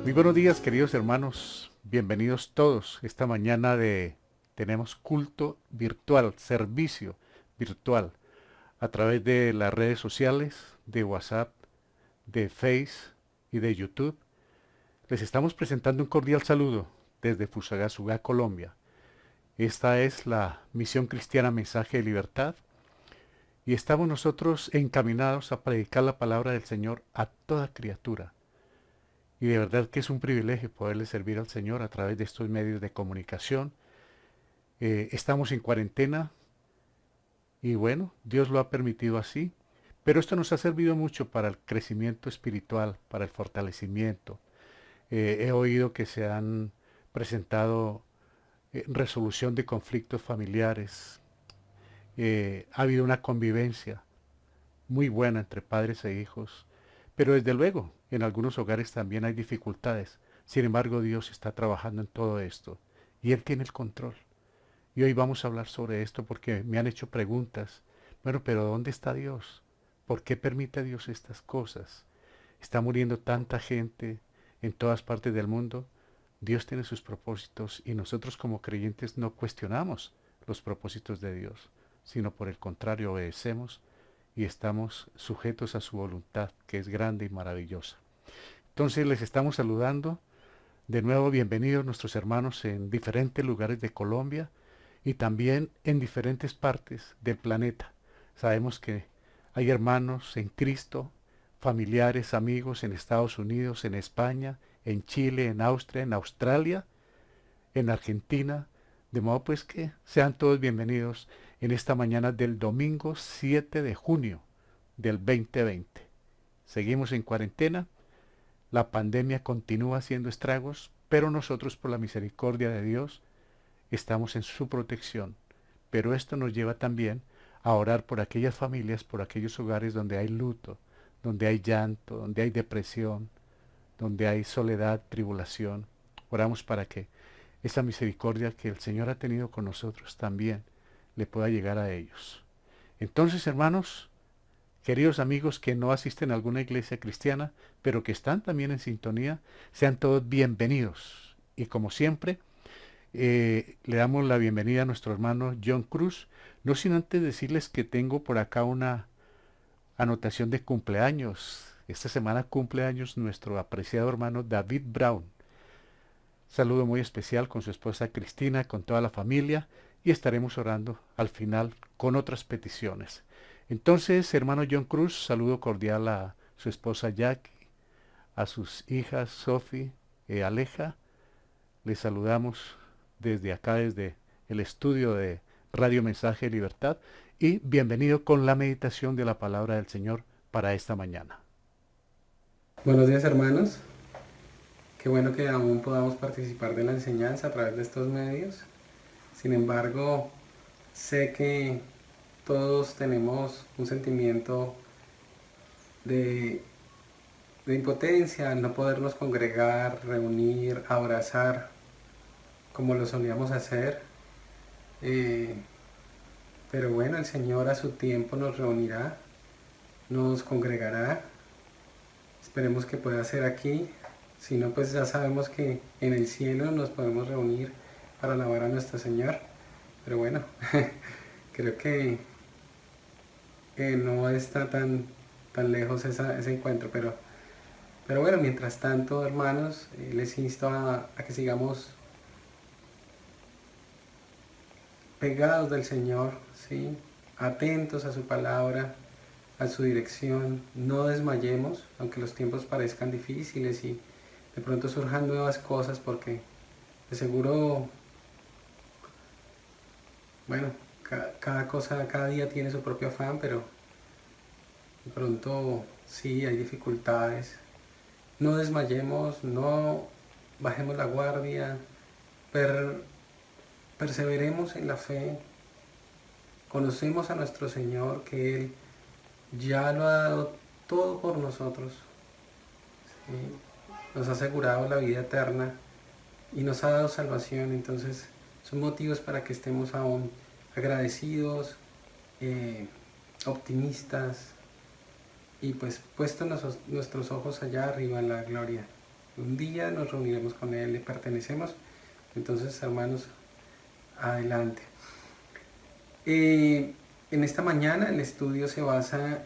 Muy buenos días, queridos hermanos. Bienvenidos todos. Esta mañana tenemos culto virtual, servicio virtual a través de las redes sociales, de WhatsApp, de Face y de YouTube. Les estamos presentando un cordial saludo desde Fusagasugá, Colombia. Esta es la Misión Cristiana Mensaje de Libertad y estamos nosotros encaminados a predicar la palabra del Señor a toda criatura. Y de verdad que es un privilegio poderle servir al Señor a través de estos medios de comunicación. Estamos en cuarentena y bueno, Dios lo ha permitido así. Pero esto nos ha servido mucho para el crecimiento espiritual, para el fortalecimiento. He oído que se han presentado resolución de conflictos familiares. Ha habido una convivencia muy buena entre padres e hijos. Pero desde luego, en algunos hogares también hay dificultades. Sin embargo, Dios está trabajando en todo esto y Él tiene el control. Y hoy vamos a hablar sobre esto porque me han hecho preguntas. Bueno, pero ¿dónde está Dios? ¿Por qué permite Dios estas cosas? Está muriendo tanta gente en todas partes del mundo. Dios tiene sus propósitos y nosotros como creyentes no cuestionamos los propósitos de Dios, sino por el contrario obedecemos y estamos sujetos a su voluntad, que es grande y maravillosa. Entonces les estamos saludando. De nuevo, bienvenidos nuestros hermanos en diferentes lugares de Colombia y también en diferentes partes del planeta. Sabemos que hay hermanos en Cristo, familiares, amigos en Estados Unidos, en España, en Chile, en Austria, en Australia, en Argentina. De modo pues que sean todos bienvenidos en esta mañana del domingo 7 de junio del 2020. Seguimos en cuarentena, la pandemia continúa haciendo estragos, pero nosotros por la misericordia de Dios estamos en su protección. Pero esto nos lleva también a orar por aquellas familias, por aquellos hogares donde hay luto, donde hay llanto, donde hay depresión, donde hay soledad, tribulación. Oramos para que esa misericordia que el Señor ha tenido con nosotros también le pueda llegar a ellos. Entonces, hermanos, queridos amigos que no asisten a alguna iglesia cristiana, pero que están también en sintonía, sean todos bienvenidos. Y como siempre, le damos la bienvenida a nuestro hermano John Cruz, no sin antes decirles que tengo por acá una anotación de cumpleaños. Esta semana cumple años nuestro apreciado hermano David Brown. Saludo muy especial con su esposa Cristina, con toda la familia y estaremos orando al final con otras peticiones. Entonces, hermano John Cruz, saludo cordial a su esposa Jackie, a sus hijas Sophie y Aleja. Les saludamos desde acá, desde el estudio de Radio Mensaje de Libertad y bienvenido con la meditación de la palabra del Señor para esta mañana. Buenos días, hermanos. Qué bueno que aún podamos participar de la enseñanza a través de estos medios. Sin embargo, sé que todos tenemos un sentimiento de, de impotencia al no podernos congregar, reunir, abrazar como lo solíamos hacer. Eh, pero bueno, el Señor a su tiempo nos reunirá, nos congregará. Esperemos que pueda ser aquí. Si no, pues ya sabemos que en el cielo nos podemos reunir para alabar a nuestro Señor. Pero bueno, creo que no está tan lejos ese encuentro. Pero bueno, mientras tanto, hermanos, les insto a que sigamos pegados del Señor, ¿sí? Atentos a su palabra, a su dirección. No desmayemos, aunque los tiempos parezcan difíciles y de pronto surjan nuevas cosas, porque de seguro, bueno, cada cosa, cada día tiene su propio afán, pero de pronto sí hay dificultades. No desmayemos, no bajemos la guardia, perseveremos en la fe, conocemos a nuestro Señor, que Él ya lo ha dado todo por nosotros, ¿sí? Nos ha asegurado la vida eterna y nos ha dado salvación. Entonces son motivos para que estemos aún agradecidos, optimistas y pues puestos nuestros ojos allá arriba en la gloria. un día nos reuniremos con Él, le pertenecemos. Entonces, hermanos, adelante. En esta mañana el estudio se basa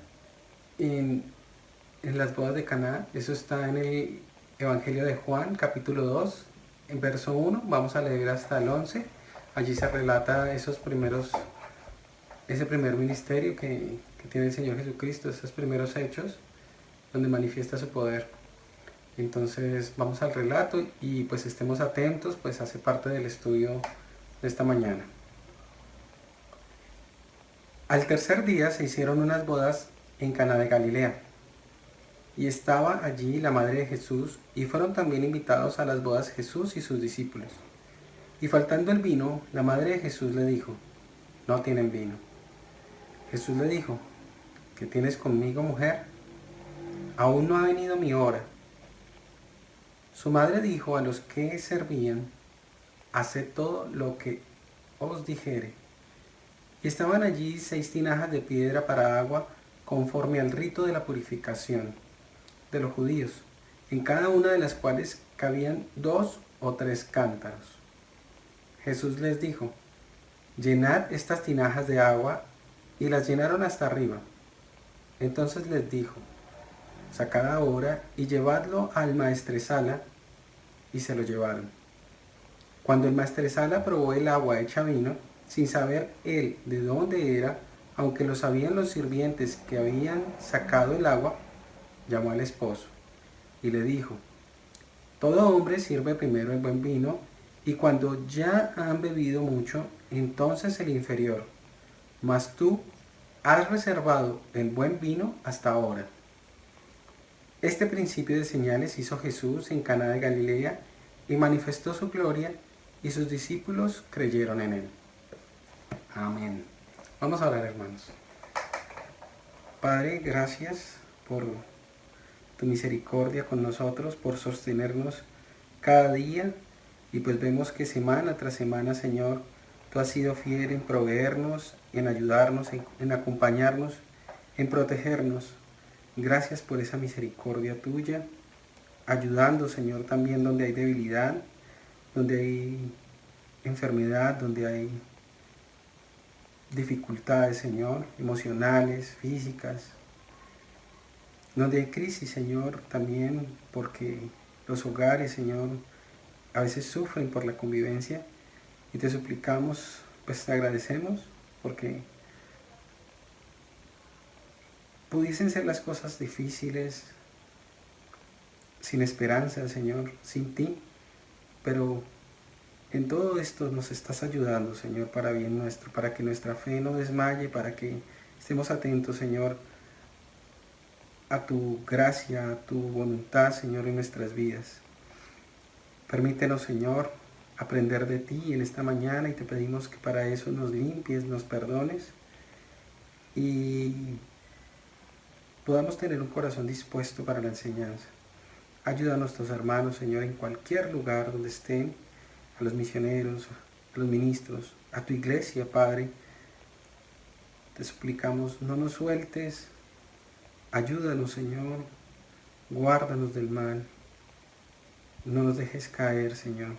en, en las bodas de Caná. Eso está en el Evangelio de Juan, capítulo 2, en verso 1. Vamos a leer hasta el 11. Allí se relata ese primer ministerio que tiene el Señor Jesucristo, esos primeros hechos donde manifiesta su poder. Entonces vamos al relato y pues estemos atentos, pues hace parte del estudio de esta mañana. Al tercer día se hicieron unas bodas en Caná de Galilea, y estaba allí la madre de Jesús, y fueron también invitados a las bodas Jesús y sus discípulos. Y faltando el vino, la madre de Jesús le dijo: no tienen vino. Jesús le dijo: ¿qué tienes conmigo, mujer? Aún no ha venido mi hora. Su madre dijo a los que servían: haced todo lo que os dijere. Y estaban allí 6 tinajas de piedra para agua, conforme al rito de la purificación de los judíos, en cada una de las cuales cabían 2 o 3 cántaros. Jesús les dijo: llenad estas tinajas de agua, y las llenaron hasta arriba. Entonces les dijo: sacad ahora y llevadlo al maestresala, y se lo llevaron. Cuando el maestresala probó el agua hecha vino, sin saber él de dónde era, aunque lo sabían los sirvientes que habían sacado el agua, llamó al esposo y le dijo: todo hombre sirve primero el buen vino, y cuando ya han bebido mucho, entonces el inferior. Mas tú has reservado el buen vino hasta ahora. Este principio de señales hizo Jesús en Caná de Galilea y manifestó su gloria, y sus discípulos creyeron en él. Amén. Vamos a orar, hermanos. Padre, gracias por tu misericordia con nosotros, por sostenernos cada día, y pues vemos que semana tras semana, Señor, tú has sido fiel en proveernos, en ayudarnos, en acompañarnos, en protegernos. Gracias por esa misericordia tuya, ayudando, Señor, también donde hay debilidad, donde hay enfermedad, donde hay dificultades, Señor, emocionales, físicas, donde hay crisis, Señor, también porque los hogares, Señor, a veces sufren por la convivencia, y te suplicamos, pues te agradecemos porque pudiesen ser las cosas difíciles, sin esperanza, Señor, sin ti, pero en todo esto nos estás ayudando, Señor, para bien nuestro, para que nuestra fe no desmaye, para que estemos atentos, Señor, a tu gracia, a tu voluntad, Señor, en nuestras vidas. Permítenos, Señor, aprender de ti en esta mañana, y te pedimos que para eso nos limpies, nos perdones y podamos tener un corazón dispuesto para la enseñanza. Ayuda a nuestros hermanos, Señor, en cualquier lugar donde estén, a los misioneros, a los ministros, a tu iglesia, Padre. Te suplicamos, no nos sueltes, ayúdanos, Señor, guárdanos del mal, no nos dejes caer, Señor.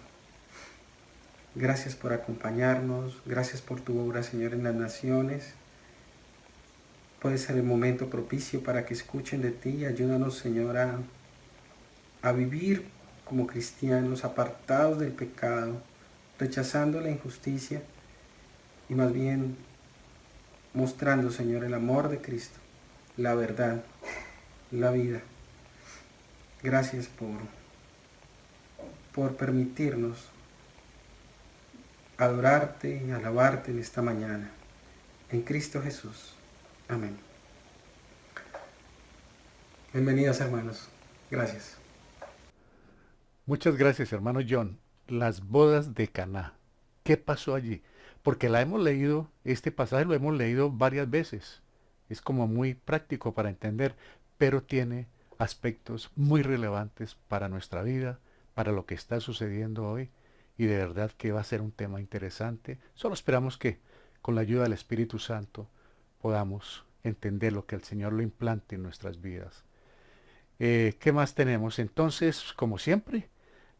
Gracias por acompañarnos, gracias por tu obra, Señor, en las naciones. Puede ser el momento propicio para que escuchen de ti. Ayúdanos, Señor, a vivir como cristianos, apartados del pecado, rechazando la injusticia, y más bien mostrando, Señor, el amor de Cristo, la verdad, la vida. Gracias por permitirnos adorarte y alabarte en esta mañana. En Cristo Jesús. Amén. Bienvenidos, hermanos. Gracias. Muchas gracias, hermano John. Las bodas de Caná. ¿Qué pasó allí? Porque la hemos leído, este pasaje lo hemos leído varias veces. Es como muy práctico para entender, pero tiene aspectos muy relevantes para nuestra vida, para lo que está sucediendo hoy, y de verdad que va a ser un tema interesante. Solo esperamos que con la ayuda del Espíritu Santo podamos entender lo que el Señor lo implante en nuestras vidas. ¿Qué más tenemos? Entonces, como siempre,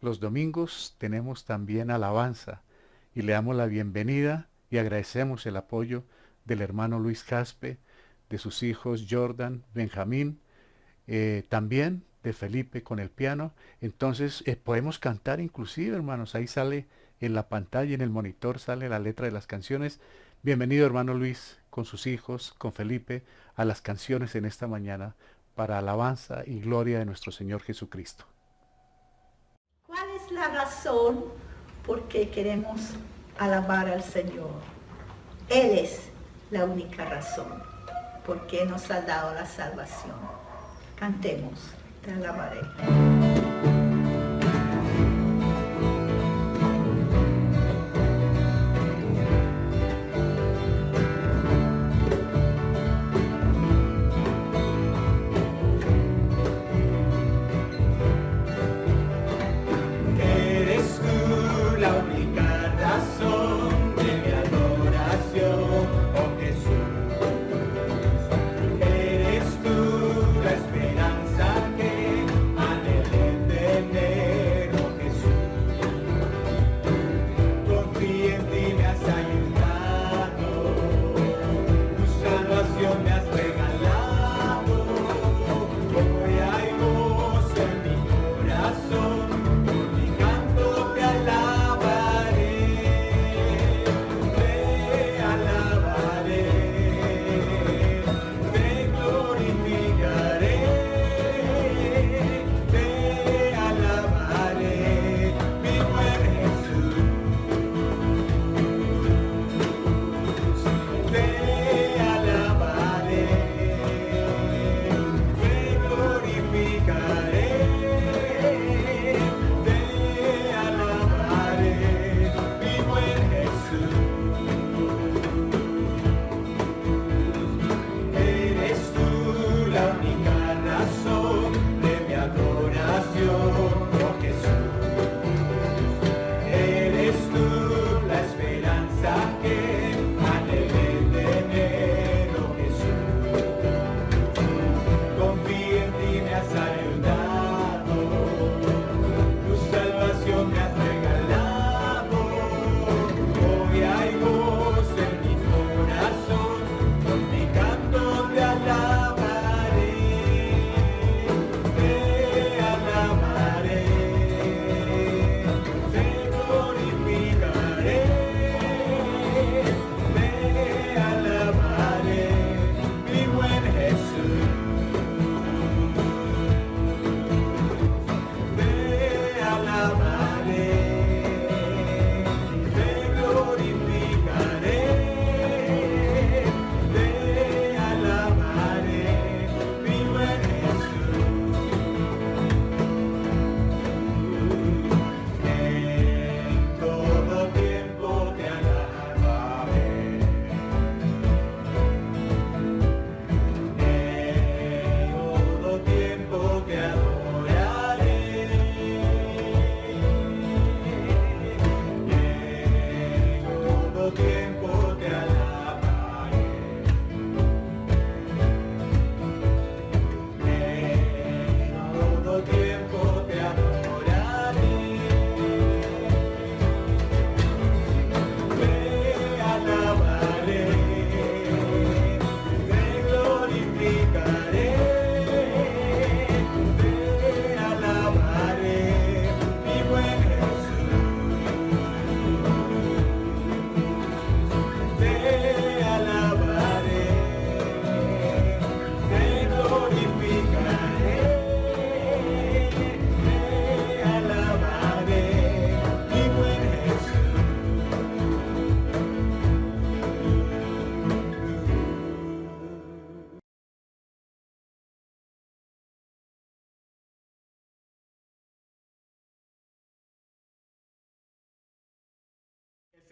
los domingos tenemos también alabanza y le damos la bienvenida y agradecemos el apoyo del hermano Luis Jaspe, de sus hijos Jordan, Benjamín, también de Felipe con el piano. Entonces podemos cantar inclusive, hermanos. Ahí sale en la pantalla, en el monitor, sale la letra de las canciones. Bienvenido, hermano Luis, con sus hijos, con Felipe, a las canciones en esta mañana para alabanza y gloria de nuestro Señor Jesucristo. ¿Cuál es la razón por qué queremos alabar al Señor? Él es la única razón por qué nos ha dado la salvación. Cantemos, te alabaré.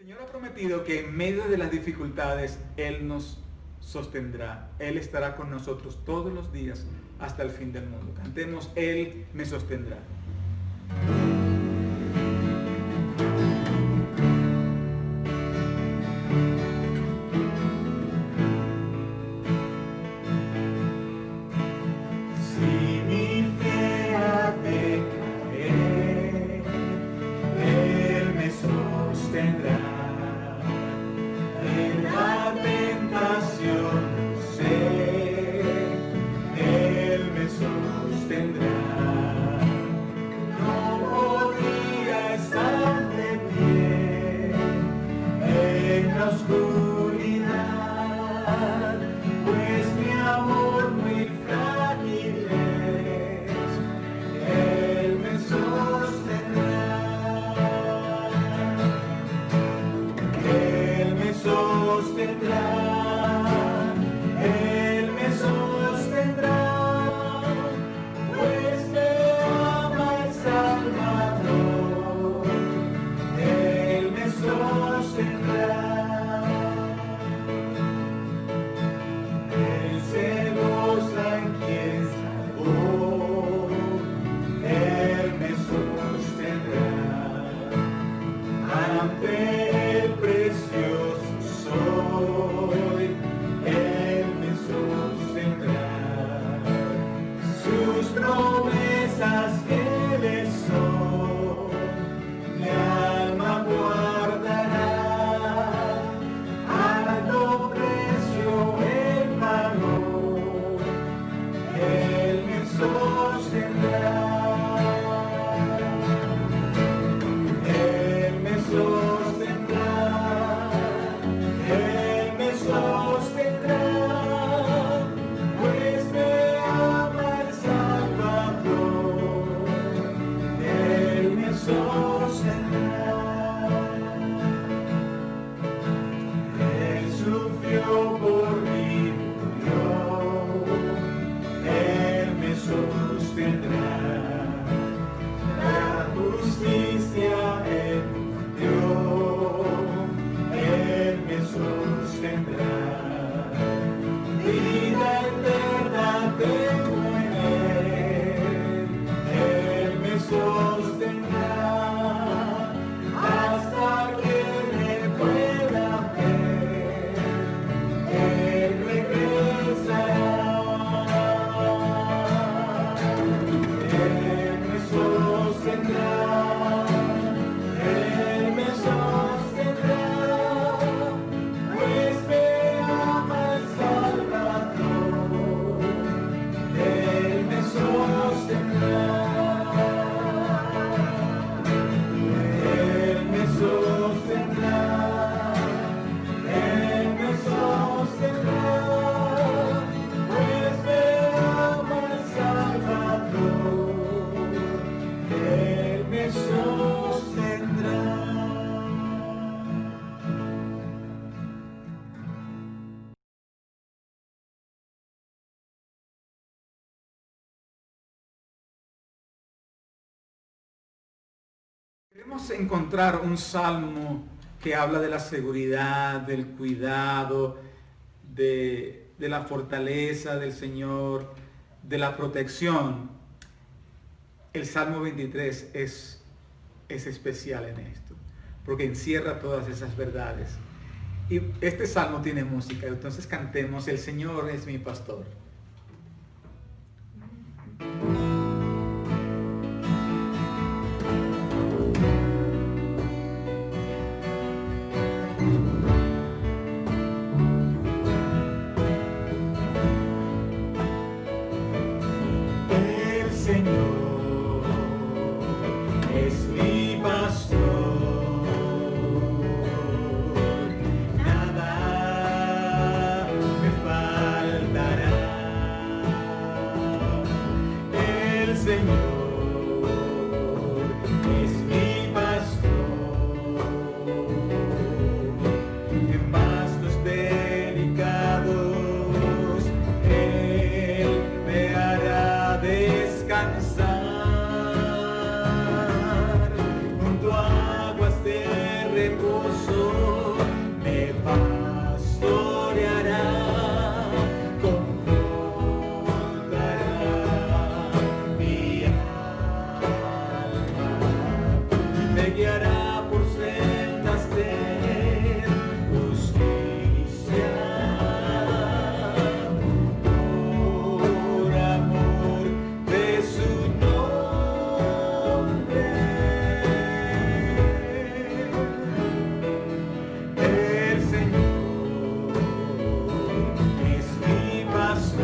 El Señor ha prometido que en medio de las dificultades Él nos sostendrá. Él estará con nosotros todos los días hasta el fin del mundo. Cantemos, Él me sostendrá. Si mi fe Queremos encontrar un salmo que habla de la seguridad, del cuidado, de la fortaleza del Señor, de la protección. El Salmo 23 es especial en esto, porque encierra todas esas verdades. Y este salmo tiene música, entonces cantemos: el Señor es mi pastor. El Señor es mi pastor, nada me faltará. El Señor es mi pastor, en pastos delicados Él me hará descansar, junto a aguas de reposo me pastoreará, confortará mi alma, me guiará por sendas de justicia, por amor de su nombre. El Señor es mi pastor,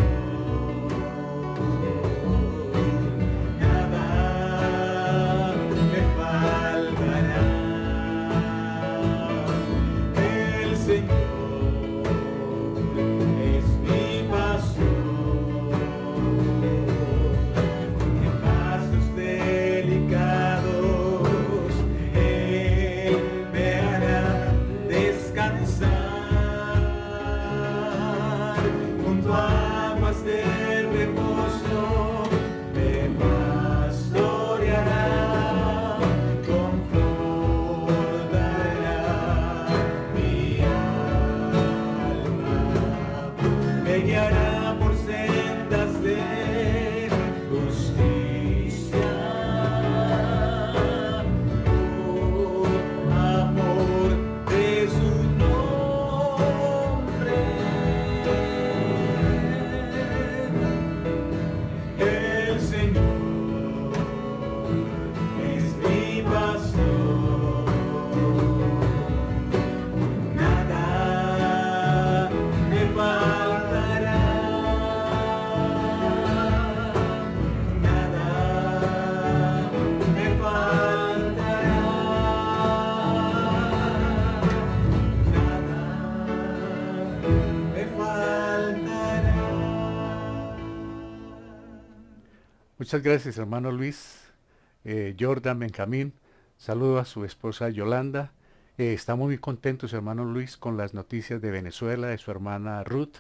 nada me faltará. El Señor es mi pastor, en pastos delicados Él me hará descansar, junto a aguas de reposo me pastoreará, confortará mi alma, me guiará por sendas de justicia, por amor de su nombre. El Señor es mi pastor, nada me faltará, nada me faltará, nada me faltará. Muchas gracias, hermano Luis. Jordan Benjamín, saludo a su esposa Yolanda. Estamos muy contentos, hermano Luis, con las noticias de Venezuela, de su hermana Ruth,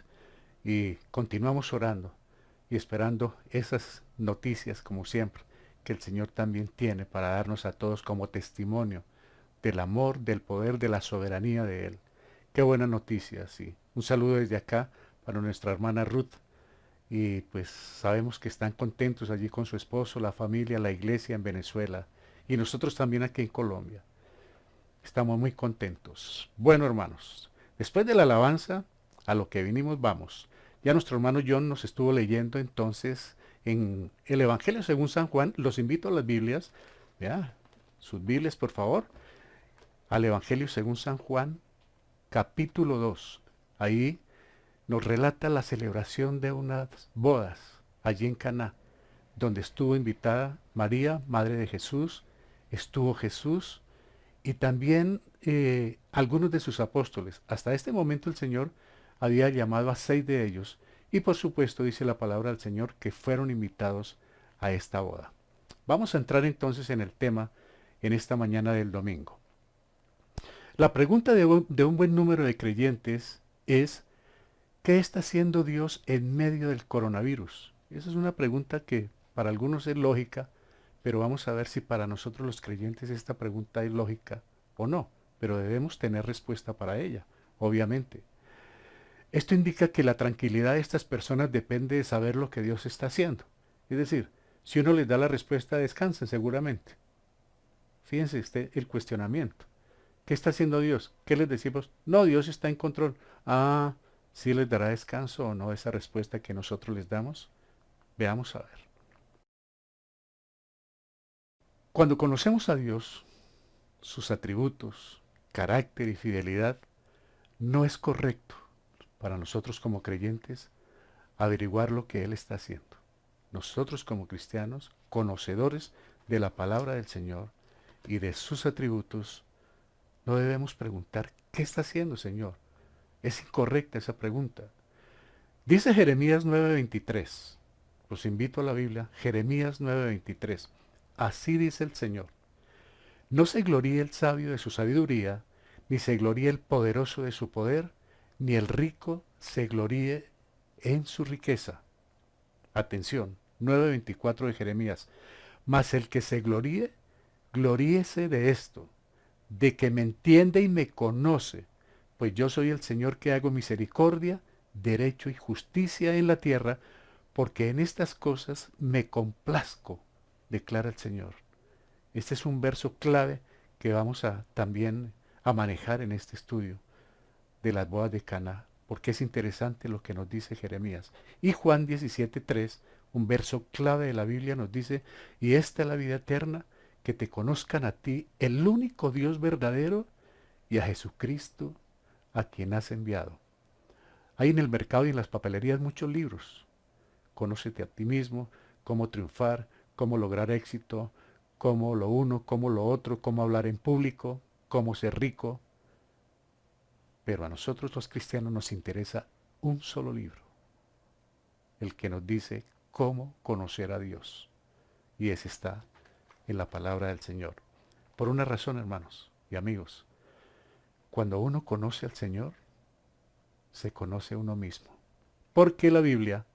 y continuamos orando y esperando esas noticias, como siempre, que el Señor también tiene para darnos a todos como testimonio del amor, del poder, de la soberanía de Él. Qué buena noticia, sí. Un saludo desde acá para nuestra hermana Ruth. Y pues sabemos que están contentos allí con su esposo, la familia, la iglesia en Venezuela y nosotros también aquí en Colombia. Estamos muy contentos. Bueno, hermanos, después de la alabanza, a lo que vinimos vamos. Ya nuestro hermano John nos estuvo leyendo entonces en el Evangelio según San Juan. Los invito a las Biblias, ya, sus Biblias por favor, al Evangelio según San Juan, capítulo 2. Ahí nos relata la celebración de unas bodas allí en Caná, donde estuvo invitada María, madre de Jesús, estuvo Jesús y también algunos de sus apóstoles. Hasta este momento el Señor había llamado a 6 de ellos y por supuesto dice la palabra del Señor que fueron invitados a esta boda. Vamos a entrar entonces en el tema en esta mañana del domingo. La pregunta de un buen número de creyentes es: ¿qué está haciendo Dios en medio del coronavirus? Esa es una pregunta que para algunos es lógica, Pero vamos a ver si para nosotros los creyentes esta pregunta es lógica o no, pero debemos tener respuesta para ella, obviamente. Esto indica que la tranquilidad de estas personas depende de saber lo que Dios está haciendo. Es decir, si uno les da la respuesta, descansen seguramente. Fíjense el cuestionamiento. ¿Qué está haciendo Dios? ¿Qué les decimos? No, Dios está en control. Ah, ¿sí les dará descanso o no esa respuesta que nosotros les damos? Veamos a ver. Cuando conocemos a Dios, sus atributos, carácter y fidelidad, no es correcto para nosotros como creyentes averiguar lo que Él está haciendo. Nosotros como cristianos, conocedores de la palabra del Señor y de sus atributos, no debemos preguntar, ¿qué está haciendo, Señor? Es incorrecta esa pregunta. Dice Jeremías 9:23. Los invito a la Biblia, Jeremías 9:23. Así dice el Señor. No se gloríe el sabio de su sabiduría, ni se gloríe el poderoso de su poder, ni el rico se gloríe en su riqueza. Atención, 9:24 de Jeremías. Mas el que se gloríe, gloríese de esto, de que me entiende y me conoce, pues yo soy el Señor que hago misericordia, derecho y justicia en la tierra, porque en estas cosas me complazco, declara el Señor. Este es un verso clave que vamos a también a manejar en este estudio de las bodas de Caná, porque es interesante lo que nos dice Jeremías. Y Juan 17:3, un verso clave de la Biblia, nos dice, y esta es la vida eterna, que te conozcan a ti, el único Dios verdadero, y a Jesucristo, a quien has enviado. Hay en el mercado y en las papelerías muchos libros. Conócete a ti mismo, cómo triunfar, cómo lograr éxito, cómo lo uno, cómo lo otro, cómo hablar en público, cómo ser rico. Pero a nosotros los cristianos nos interesa un solo libro, el que nos dice cómo conocer a Dios. Y ese está en la palabra del Señor. Por una razón, hermanos y amigos, cuando uno conoce al Señor, se conoce a uno mismo. Porque la Biblia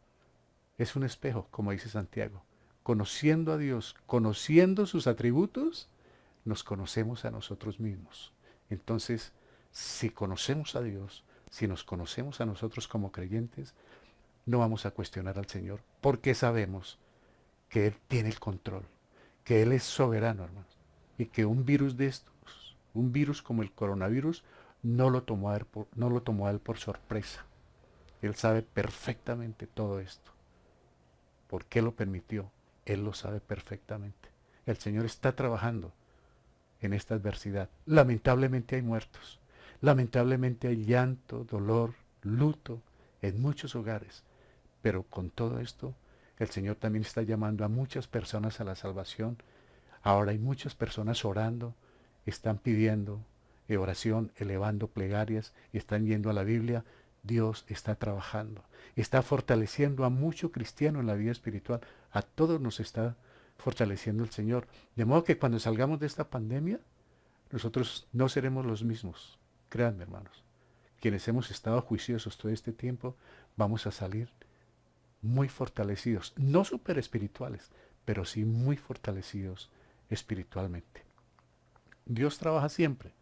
es un espejo, como dice Santiago. Conociendo a Dios, conociendo sus atributos, nos conocemos a nosotros mismos. Entonces, si conocemos a Dios, si nos conocemos a nosotros como creyentes, no vamos a cuestionar al Señor, porque sabemos que Él tiene el control, que Él es soberano, hermanos, y que un virus de estos, un virus como el coronavirus, no lo tomó a él por sorpresa. Él sabe perfectamente todo esto. ¿Por qué lo permitió? Él lo sabe perfectamente. El Señor está trabajando en esta adversidad. Lamentablemente hay muertos. Lamentablemente hay llanto, dolor, luto en muchos hogares. Pero con todo esto, el Señor también está llamando a muchas personas a la salvación. Ahora hay muchas personas orando, están pidiendo oración, elevando plegarias y están yendo a la Biblia. Dios está trabajando, está fortaleciendo a mucho cristiano en la vida espiritual. A todos nos está fortaleciendo el Señor. De modo que cuando salgamos de esta pandemia, nosotros no seremos los mismos. Créanme, hermanos. Quienes hemos estado juiciosos todo este tiempo, vamos a salir muy fortalecidos. No súper espirituales, pero sí muy fortalecidos espiritualmente. Dios trabaja siempre.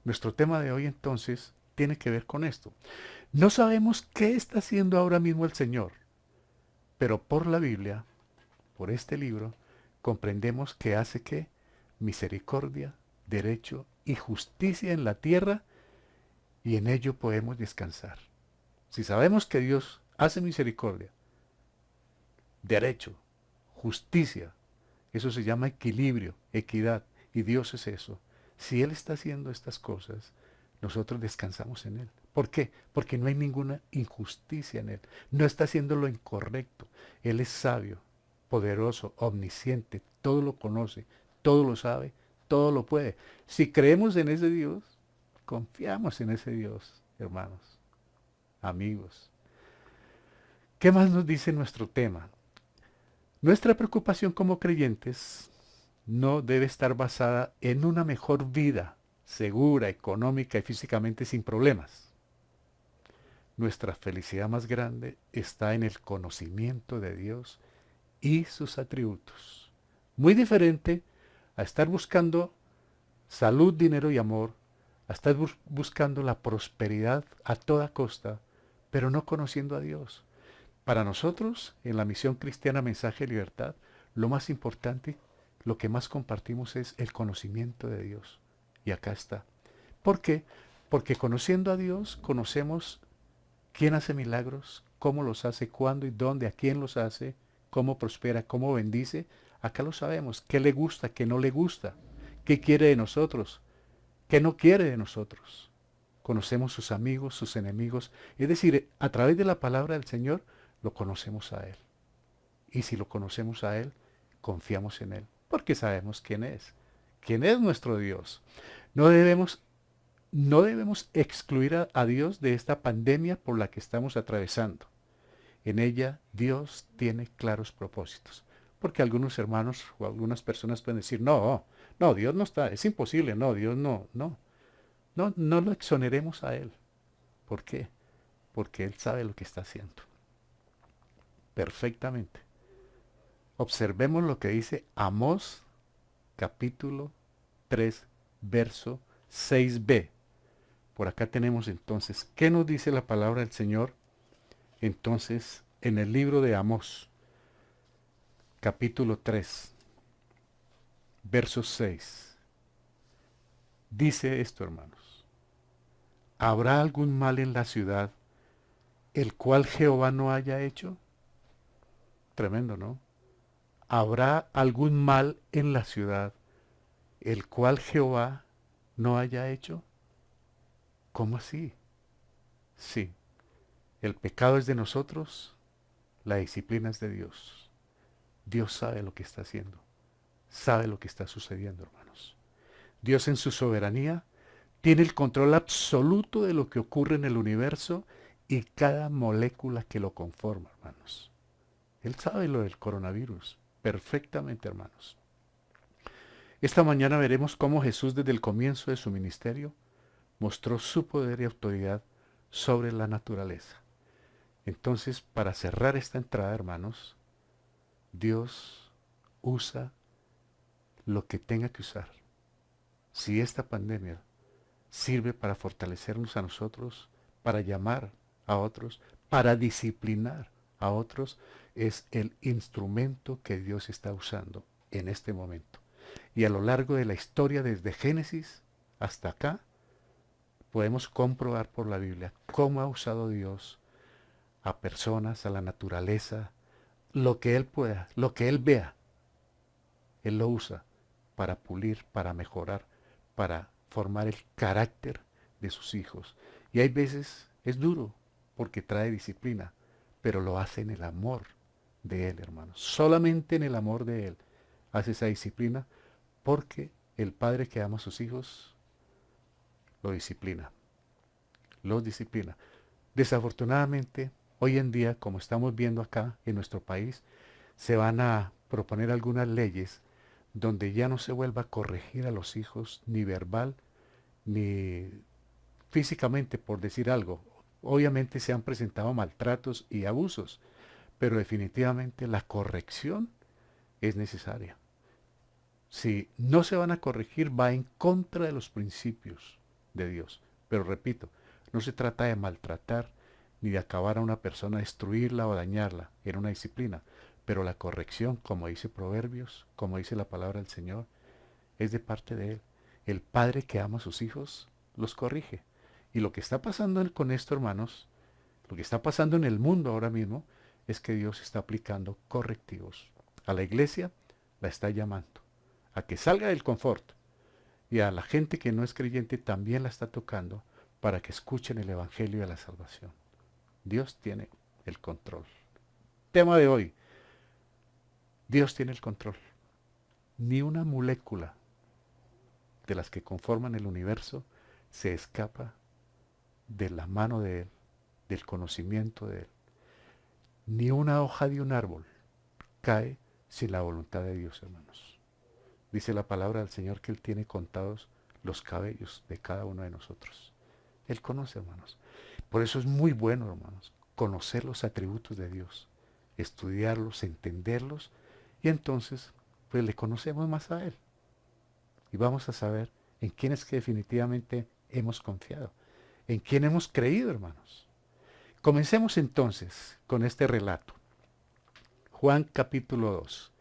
Nuestro tema de hoy entonces tiene que ver con esto. No sabemos qué está haciendo ahora mismo el Señor, pero por la Biblia, por este libro, comprendemos que hace que misericordia, derecho y justicia en la tierra, y en ello podemos descansar. Si sabemos que Dios hace misericordia, derecho, justicia, eso se llama equilibrio, equidad, y Dios es eso. Si Él está haciendo estas cosas, nosotros descansamos en Él. ¿Por qué? Porque no hay ninguna injusticia en Él. No está haciendo lo incorrecto. Él es sabio, poderoso, omnisciente, todo lo conoce, todo lo sabe, todo lo puede. Si creemos en ese Dios, confiamos en ese Dios, hermanos, amigos. ¿Qué más nos dice nuestro tema? Nuestra preocupación como creyentes no debe estar basada en una mejor vida, segura, económica y físicamente sin problemas. Nuestra felicidad más grande está en el conocimiento de Dios y sus atributos. Muy diferente a estar buscando salud, dinero y amor, a estar buscando la prosperidad a toda costa, pero no conociendo a Dios. Para nosotros, en la misión cristiana Mensaje de Libertad, lo más importante, lo que más compartimos es el conocimiento de Dios. Y acá está. ¿Por qué? Porque conociendo a Dios, conocemos quién hace milagros, cómo los hace, cuándo y dónde, a quién los hace, cómo prospera, cómo bendice. Acá lo sabemos. ¿Qué le gusta, qué no le gusta? ¿Qué quiere de nosotros? ¿Qué no quiere de nosotros? Conocemos sus amigos, sus enemigos. Es decir, a través de la palabra del Señor, lo conocemos a Él. Y si lo conocemos a Él, confiamos en Él, porque sabemos quién es nuestro Dios. No debemos, no debemos excluir a Dios de esta pandemia por la que estamos atravesando. En ella Dios tiene claros propósitos. Porque algunos hermanos o algunas personas pueden decir, no, no, Dios no está, es imposible, no, Dios no, no. No, no lo exoneremos a Él. ¿Por qué? Porque Él sabe lo que está haciendo. Perfectamente. Observemos lo que dice Amós capítulo 3, verso 6b. Por acá tenemos entonces, ¿qué nos dice la palabra del Señor? Entonces, en el libro de Amós, capítulo 3, verso 6. Dice esto, hermanos. ¿Habrá algún mal en la ciudad, el cual Jehová no haya hecho? Tremendo, ¿no? ¿Habrá algún mal en la ciudad, el cual Jehová no haya hecho? ¿Cómo así? Sí, el pecado es de nosotros, la disciplina es de Dios. Dios sabe lo que está haciendo, sabe lo que está sucediendo, hermanos. Dios en su soberanía tiene el control absoluto de lo que ocurre en el universo y cada molécula que lo conforma, hermanos. Él sabe lo del coronavirus perfectamente, hermanos. Esta mañana veremos cómo Jesús desde el comienzo de su ministerio mostró su poder y autoridad sobre la naturaleza. Entonces, para cerrar esta entrada, hermanos, Dios usa lo que tenga que usar. Si esta pandemia sirve para fortalecernos a nosotros, para llamar a otros, para disciplinar a otros, es el instrumento que Dios está usando en este momento. Y a lo largo de la historia, desde Génesis hasta acá, podemos comprobar por la Biblia cómo ha usado Dios a personas, a la naturaleza, lo que Él pueda, lo que Él vea, Él lo usa para pulir, para mejorar, para formar el carácter de sus hijos. Y hay veces es duro porque trae disciplina, pero lo hace en el amor de Él, hermanos. Solamente en el amor de Él hace esa disciplina, porque el padre que ama a sus hijos lo disciplina. Los disciplina. Desafortunadamente, hoy en día, como estamos viendo acá en nuestro país, se van a proponer algunas leyes donde ya no se vuelva a corregir a los hijos ni verbal ni físicamente, por decir algo. Obviamente se han presentado maltratos y abusos, pero definitivamente la corrección es necesaria. Si no se van a corregir, va en contra de los principios de Dios. Pero repito, no se trata de maltratar ni de acabar a una persona, destruirla o dañarla en una disciplina. Pero la corrección, como dice Proverbios, como dice la palabra del Señor, es de parte de Él. El padre que ama a sus hijos los corrige. Y lo que está pasando con esto, hermanos, lo que está pasando en el mundo ahora mismo, es que Dios está aplicando correctivos. A la iglesia la está llamando a que salga del confort. Y a la gente que no es creyente también la está tocando para que escuchen el Evangelio de la salvación. Dios tiene el control. Tema de hoy. Dios tiene el control. Ni una molécula de las que conforman el universo se escapa de la mano de Él, del conocimiento de Él. Ni una hoja de un árbol cae sin la voluntad de Dios, hermanos. Dice la palabra del Señor que Él tiene contados los cabellos de cada uno de nosotros. Él conoce, hermanos. Por eso es muy bueno, hermanos, conocer los atributos de Dios, estudiarlos, entenderlos y entonces pues le conocemos más a Él. Y vamos a saber en quién es que definitivamente hemos confiado, en quién hemos creído, hermanos. Comencemos entonces con este relato. Juan capítulo 2.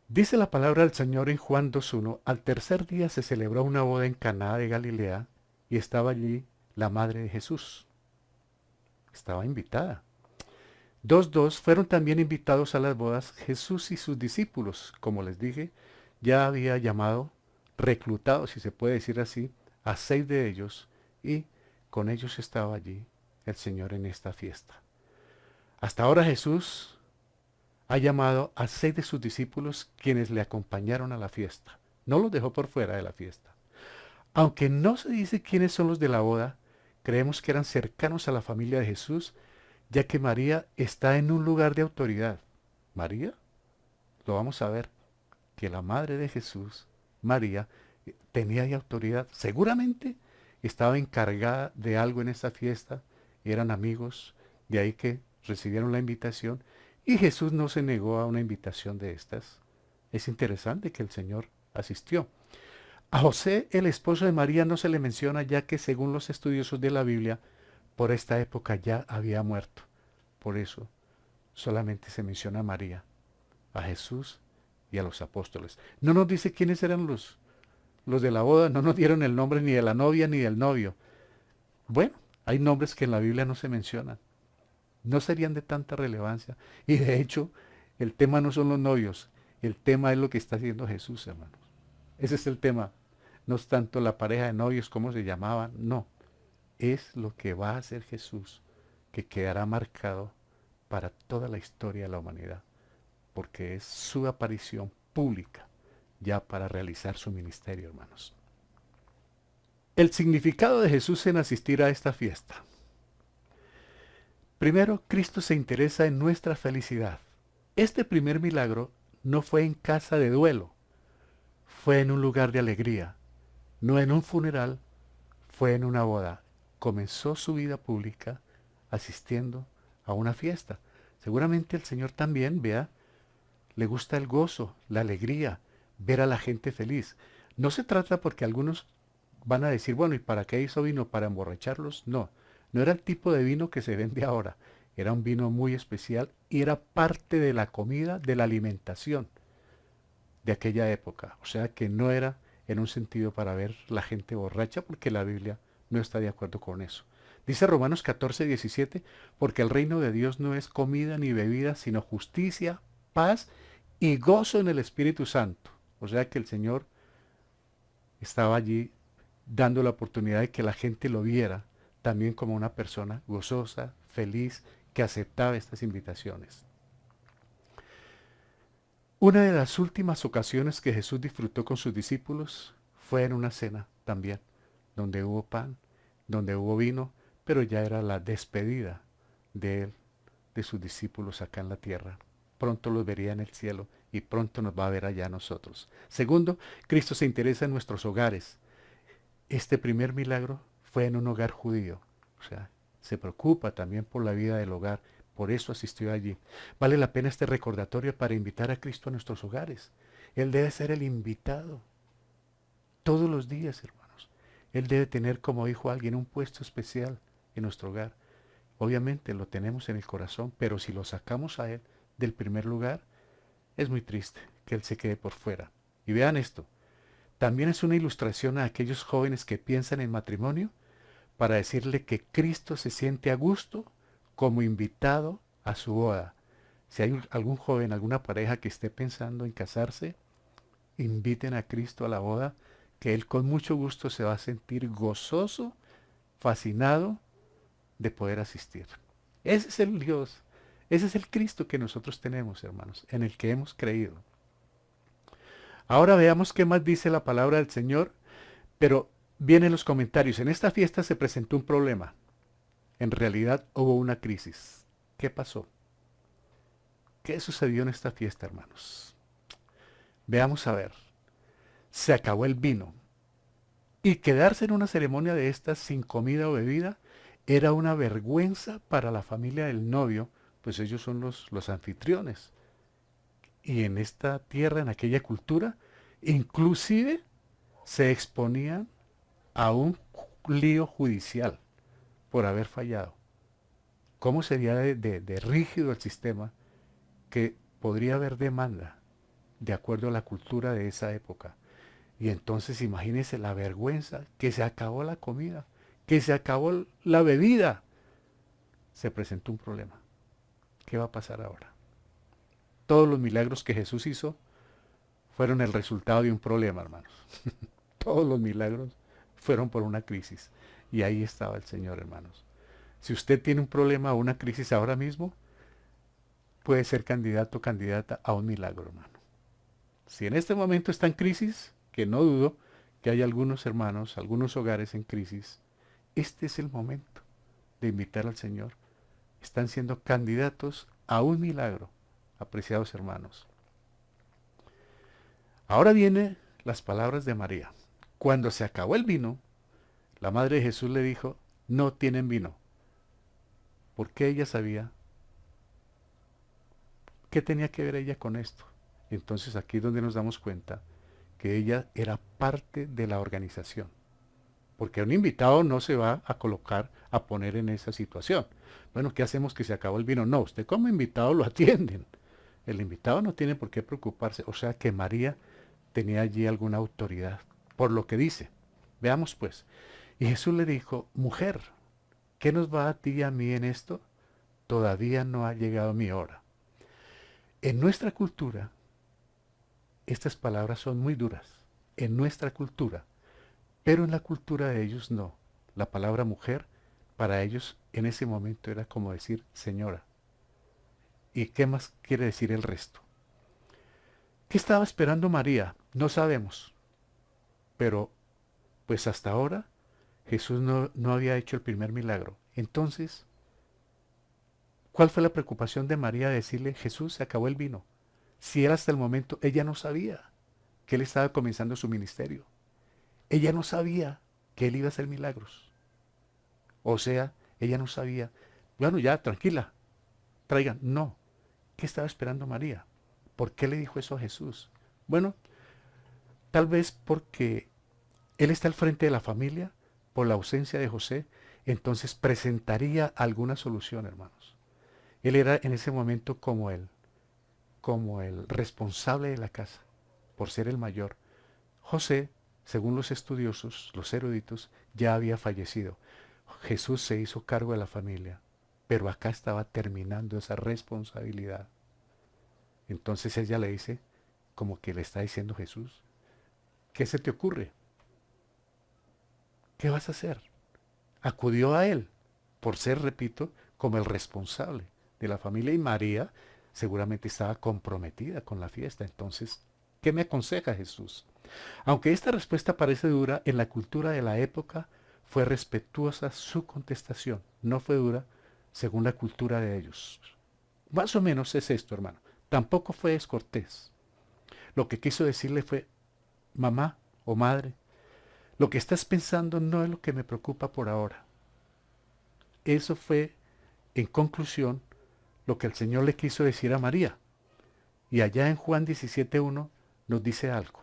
Dice la palabra del Señor en Juan 2:1, al tercer día se celebró una boda en Caná de Galilea y estaba allí la madre de Jesús. Estaba invitada. 2:2 fueron también invitados a las bodas Jesús y sus discípulos. Como les dije, ya había llamado, reclutado, si se puede decir así, a 6 de ellos y con ellos estaba allí el Señor en esta fiesta. Hasta ahora Jesús ha llamado a 6 de sus discípulos quienes le acompañaron a la fiesta. No los dejó por fuera de la fiesta. Aunque no se dice quiénes son los de la boda, creemos que eran cercanos a la familia de Jesús, ya que María está en un lugar de autoridad. ¿María? Lo vamos a ver, que la madre de Jesús, María, tenía ya autoridad. Seguramente estaba encargada de algo en esa fiesta, eran amigos, de ahí que recibieron la invitación, y Jesús no se negó a una invitación de estas. Es interesante que el Señor asistió. A José, el esposo de María, no se le menciona, ya que según los estudiosos de la Biblia, por esta época ya había muerto. Por eso solamente se menciona a María, a Jesús y a los apóstoles. No nos dice quiénes eran los de la boda, no nos dieron el nombre ni de la novia ni del novio. Bueno, hay nombres que en la Biblia no se mencionan. No serían de tanta relevancia. Y de hecho, el tema no son los novios, el tema es lo que está haciendo Jesús, hermanos. Ese es el tema. No es tanto la pareja de novios, cómo se llamaban, no. Es lo que va a hacer Jesús, que quedará marcado para toda la historia de la humanidad, porque es su aparición pública ya para realizar su ministerio, hermanos. El significado de Jesús en asistir a esta fiesta. Primero, Cristo se interesa en nuestra felicidad. Este primer milagro no fue en casa de duelo, fue en un lugar de alegría, no en un funeral, fue en una boda. Comenzó su vida pública asistiendo a una fiesta. Seguramente el Señor también, vea, le gusta el gozo, la alegría, ver a la gente feliz. No se trata porque algunos van a decir, bueno, ¿y para qué hizo vino? ¿Para emborracharlos? No, no era el tipo de vino que se vende ahora. Era un vino muy especial y era parte de la comida, de la alimentación de aquella época. O sea que no era en un sentido para ver la gente borracha, porque la Biblia no está de acuerdo con eso. Dice Romanos 14:17, porque el reino de Dios no es comida ni bebida, sino justicia, paz y gozo en el Espíritu Santo. O sea que el Señor estaba allí dando la oportunidad de que la gente lo viera también como una persona gozosa, feliz, que aceptaba estas invitaciones. Una de las últimas ocasiones que Jesús disfrutó con sus discípulos fue en una cena también, donde hubo pan, donde hubo vino, pero ya era la despedida de él, de sus discípulos acá en la tierra. Pronto los vería en el cielo y pronto nos va a ver allá a nosotros. Segundo, Cristo se interesa en nuestros hogares. Este primer milagro fue en un hogar judío, o sea, se preocupa también por la vida del hogar, por eso asistió allí. Vale la pena este recordatorio para invitar a Cristo a nuestros hogares. Él debe ser el invitado todos los días, hermanos. Él debe tener, como dijo alguien, un puesto especial en nuestro hogar. Obviamente lo tenemos en el corazón, pero si lo sacamos a Él del primer lugar, es muy triste que Él se quede por fuera. Y vean esto, también es una ilustración a aquellos jóvenes que piensan en matrimonio, para decirle que Cristo se siente a gusto como invitado a su boda. Si hay algún joven, alguna pareja que esté pensando en casarse, inviten a Cristo a la boda, que Él con mucho gusto se va a sentir gozoso, fascinado de poder asistir. Ese es el Dios, ese es el Cristo que nosotros tenemos, hermanos, en el que hemos creído. Ahora veamos qué más dice la palabra del Señor, pero vienen los comentarios. En esta fiesta se presentó un problema. En realidad hubo una crisis. ¿Qué pasó? ¿Qué sucedió en esta fiesta, hermanos? Veamos a ver. Se acabó el vino. Y quedarse en una ceremonia de estas sin comida o bebida era una vergüenza para la familia del novio, pues ellos son los anfitriones. Y en esta tierra, en aquella cultura, inclusive se exponían a un lío judicial por haber fallado. ¿Cómo sería de rígido el sistema que podría haber demanda de acuerdo a la cultura de esa época? Y entonces imagínense la vergüenza, que se acabó la comida, que se acabó la bebida. Se presentó un problema. ¿Qué va a pasar ahora? Todos los milagros que Jesús hizo fueron el resultado de un problema, hermanos. Todos los milagros fueron por una crisis. Y ahí estaba el Señor, hermanos. Si usted tiene un problema o una crisis ahora mismo, puede ser candidato o candidata a un milagro, hermano. Si en este momento está en crisis, que no dudo que hay algunos hermanos, algunos hogares en crisis, este es el momento de invitar al Señor. Están siendo candidatos a un milagro, apreciados hermanos. Ahora vienen las palabras de María. Cuando se acabó el vino, la madre de Jesús le dijo, no tienen vino. ¿Por qué ella sabía? ¿Qué tenía que ver ella con esto? Entonces aquí es donde nos damos cuenta que ella era parte de la organización. Porque un invitado no se va a colocar, a poner en esa situación. Bueno, ¿qué hacemos que se acabó el vino? No, usted como invitado lo atienden. El invitado no tiene por qué preocuparse. O sea que María tenía allí alguna autoridad, por lo que dice. Veamos pues. Y Jesús le dijo, mujer, ¿qué nos va a ti y a mí en esto? Todavía no ha llegado mi hora. En nuestra cultura, estas palabras son muy duras. En nuestra cultura. Pero en la cultura de ellos no. La palabra mujer, para ellos en ese momento era como decir señora. ¿Y qué más quiere decir el resto? ¿Qué estaba esperando María? No sabemos. Pero, pues hasta ahora, Jesús no había hecho el primer milagro. Entonces, ¿cuál fue la preocupación de María de decirle, Jesús, se acabó el vino? Si él hasta el momento, ella no sabía que él estaba comenzando su ministerio. Ella no sabía que él iba a hacer milagros. O sea, ella no sabía, bueno, ya, tranquila, traigan. No. ¿Qué estaba esperando María? ¿Por qué le dijo eso a Jesús? Bueno, tal vez porque él está al frente de la familia, por la ausencia de José, entonces presentaría alguna solución, hermanos. Él era en ese momento como el responsable de la casa, por ser el mayor. José, según los estudiosos, los eruditos, ya había fallecido. Jesús se hizo cargo de la familia, pero acá estaba terminando esa responsabilidad. Entonces ella le dice, como que le está diciendo Jesús, ¿qué se te ocurre? ¿Qué vas a hacer? Acudió a él, por ser, repito, como el responsable de la familia, y María seguramente estaba comprometida con la fiesta. Entonces, ¿qué me aconseja Jesús? Aunque esta respuesta parece dura, en la cultura de la época fue respetuosa su contestación. No fue dura según la cultura de ellos. Más o menos es esto, hermano. Tampoco fue descortés. Lo que quiso decirle fue, mamá o madre, lo que estás pensando no es lo que me preocupa por ahora. Eso fue, en conclusión, lo que el Señor le quiso decir a María. Y allá en Juan 17.1 nos dice algo.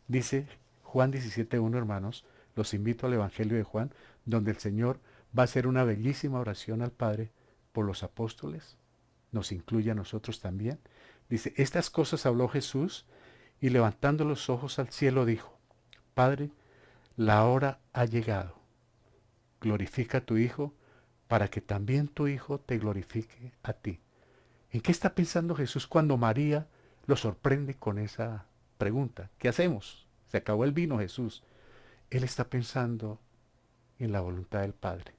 Dice Juan 17.1, hermanos, los invito al Evangelio de Juan, donde el Señor va a hacer una bellísima oración al Padre por los apóstoles, nos incluye a nosotros también. Dice, estas cosas habló Jesús y levantando los ojos al cielo dijo, Padre, la hora ha llegado. Glorifica a tu Hijo para que también tu Hijo te glorifique a ti. ¿En qué está pensando Jesús cuando María lo sorprende con esa pregunta? ¿Qué hacemos? Se acabó el vino, Jesús. Él está pensando en la voluntad del Padre.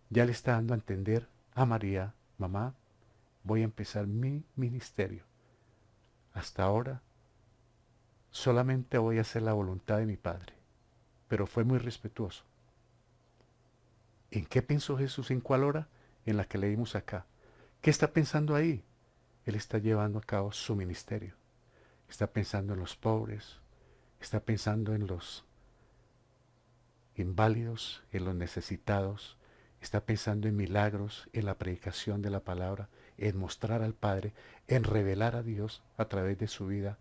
Ya le está dando a entender a María, mamá, voy a empezar mi ministerio. Hasta ahora solamente voy a hacer la voluntad de mi Padre. Pero fue muy respetuoso. ¿En qué pensó Jesús? ¿En cuál hora? En la que leímos acá. ¿Qué está pensando ahí? Él está llevando a cabo su ministerio. Está pensando en los pobres. Está pensando en los inválidos, en los necesitados. Está pensando en milagros, en la predicación de la palabra. en mostrar al Padre, en revelar a Dios a través de su vida,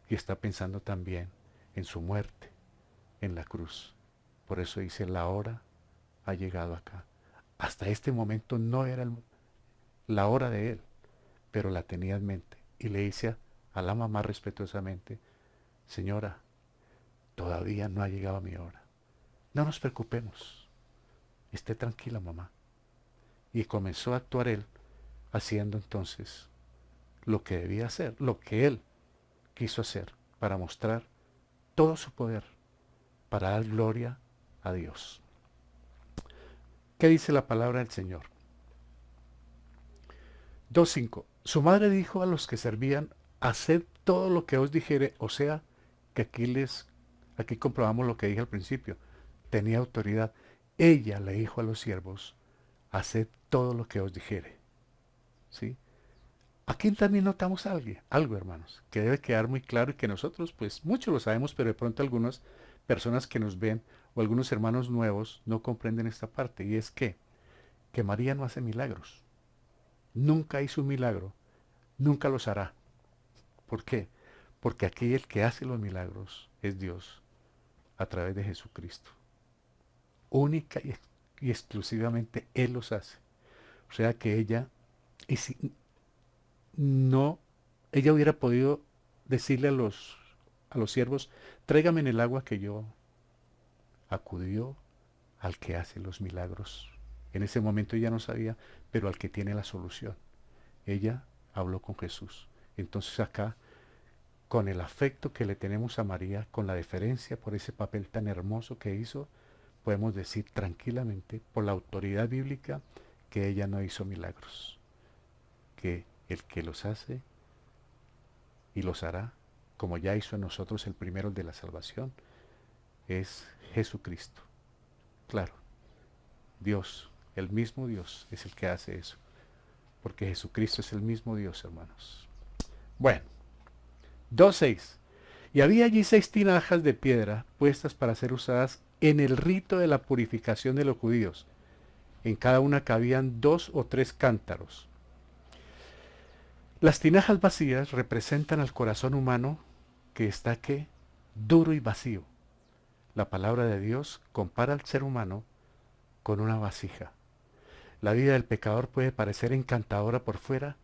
y está pensando también en su muerte, en la cruz. Por eso dice, la hora ha llegado acá. Hasta este momento no era la hora de él, pero la tenía en mente. Y le dice a la mamá respetuosamente, señora, todavía no ha llegado mi hora. No nos preocupemos. Esté tranquila, mamá. Y comenzó a actuar él, haciendo entonces lo que debía hacer, lo que él quiso hacer, para mostrar todo su poder, para dar gloria a Dios. ¿Qué dice la palabra del Señor? 2:5. Su madre dijo a los que servían, haced todo lo que os dijere, o sea, que aquí comprobamos lo que dije al principio, tenía autoridad. Ella le dijo a los siervos, haced todo lo que os dijere. ¿Sí? Aquí también notamos algo, hermanos, que debe quedar muy claro y que nosotros, pues, muchos lo sabemos, pero de pronto algunas personas que nos ven o algunos hermanos nuevos no comprenden esta parte, y es que María no hace milagros. Nunca hizo un milagro, nunca los hará. ¿Por qué? Porque aquí el que hace los milagros es Dios, a través de Jesucristo. Única y exclusivamente Él los hace. O sea que ella, y si no, ella hubiera podido decirle a los siervos, tráigame en el agua, que yo acudió al que hace los milagros. En ese momento ella no sabía, pero al que tiene la solución. Ella habló con Jesús. Entonces acá, con el afecto que le tenemos a María, con la deferencia por ese papel tan hermoso que hizo, podemos decir tranquilamente, por la autoridad bíblica, que ella no hizo milagros. Que el que los hace y los hará, como ya hizo en nosotros el primero de la salvación, es Jesucristo. Claro, Dios, el mismo Dios es el que hace eso, porque Jesucristo es el mismo Dios, hermanos. Bueno, 2:6. Y había allí 6 tinajas de piedra puestas para ser usadas en el rito de la purificación de los judíos. En cada una cabían 2 o 3 cántaros. Las tinajas vacías representan al corazón humano que está, ¿qué? Duro y vacío. La palabra de Dios compara al ser humano con una vasija. La vida del pecador puede parecer encantadora por fuera,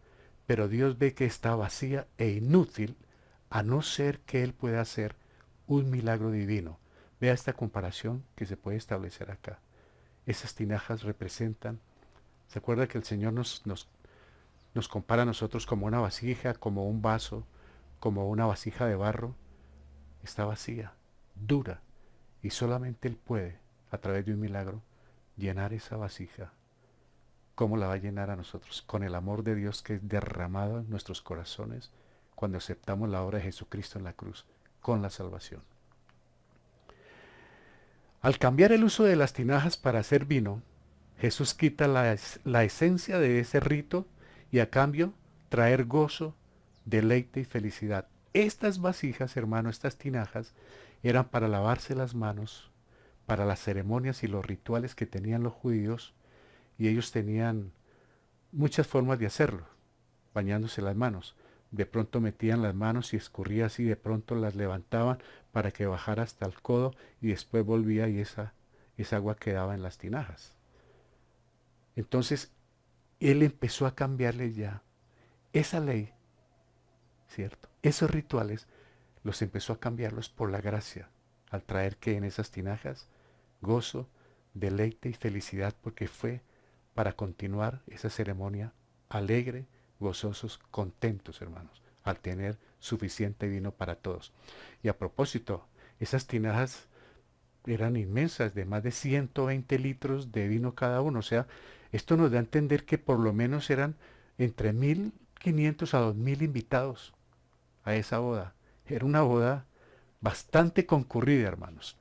pero Dios ve que está vacía e inútil, a no ser que Él pueda hacer un milagro divino. Vea esta comparación que se puede establecer acá. Esas tinajas representan, ¿se acuerda que el Señor nos compara a nosotros como una vasija, como un vaso, como una vasija de barro? Está vacía, dura, y solamente Él puede, a través de un milagro, llenar esa vasija. ¿Cómo la va a llenar a nosotros? Con el amor de Dios que es derramado en nuestros corazones cuando aceptamos la obra de Jesucristo en la cruz, con la salvación. Al cambiar el uso de las tinajas para hacer vino, Jesús quita la esencia de ese rito y a cambio traer gozo, deleite y felicidad. Estas vasijas, hermano, estas tinajas, eran para lavarse las manos, para las ceremonias y los rituales que tenían los judíos, y ellos tenían muchas formas de hacerlo, bañándose las manos. De pronto metían las manos y escurría así, de pronto las levantaban para que bajara hasta el codo y después volvía y esa agua quedaba en las tinajas. Entonces, Él empezó a cambiarle ya esa ley, ¿cierto? Esos rituales los empezó a cambiarlos por la gracia, al traer que en esas tinajas gozo, deleite y felicidad, porque fue para continuar esa ceremonia alegre, gozosos, contentos, hermanos, al tener suficiente vino para todos. Y a propósito, esas tinajas eran inmensas, de más de 120 litros de vino cada uno. O sea, esto nos da a entender que por lo menos eran entre 1.500 a 2.000 invitados a esa boda. Era una boda bastante concurrida, hermanos.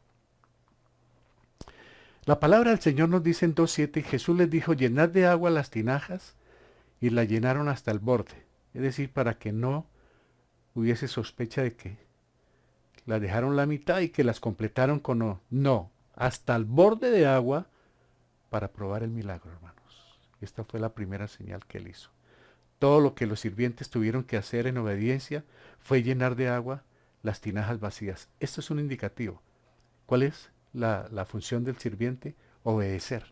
La palabra del Señor nos dice en 2:7, y Jesús les dijo, llenad de agua las tinajas, y la llenaron hasta el borde. Es decir, para que no hubiese sospecha de que las dejaron la mitad y que las completaron con no, hasta el borde de agua para probar el milagro, hermanos. Esta fue la primera señal que Él hizo. Todo lo que los sirvientes tuvieron que hacer en obediencia fue llenar de agua las tinajas vacías. Esto es un indicativo. ¿Cuál es la función del sirviente? Obedecer.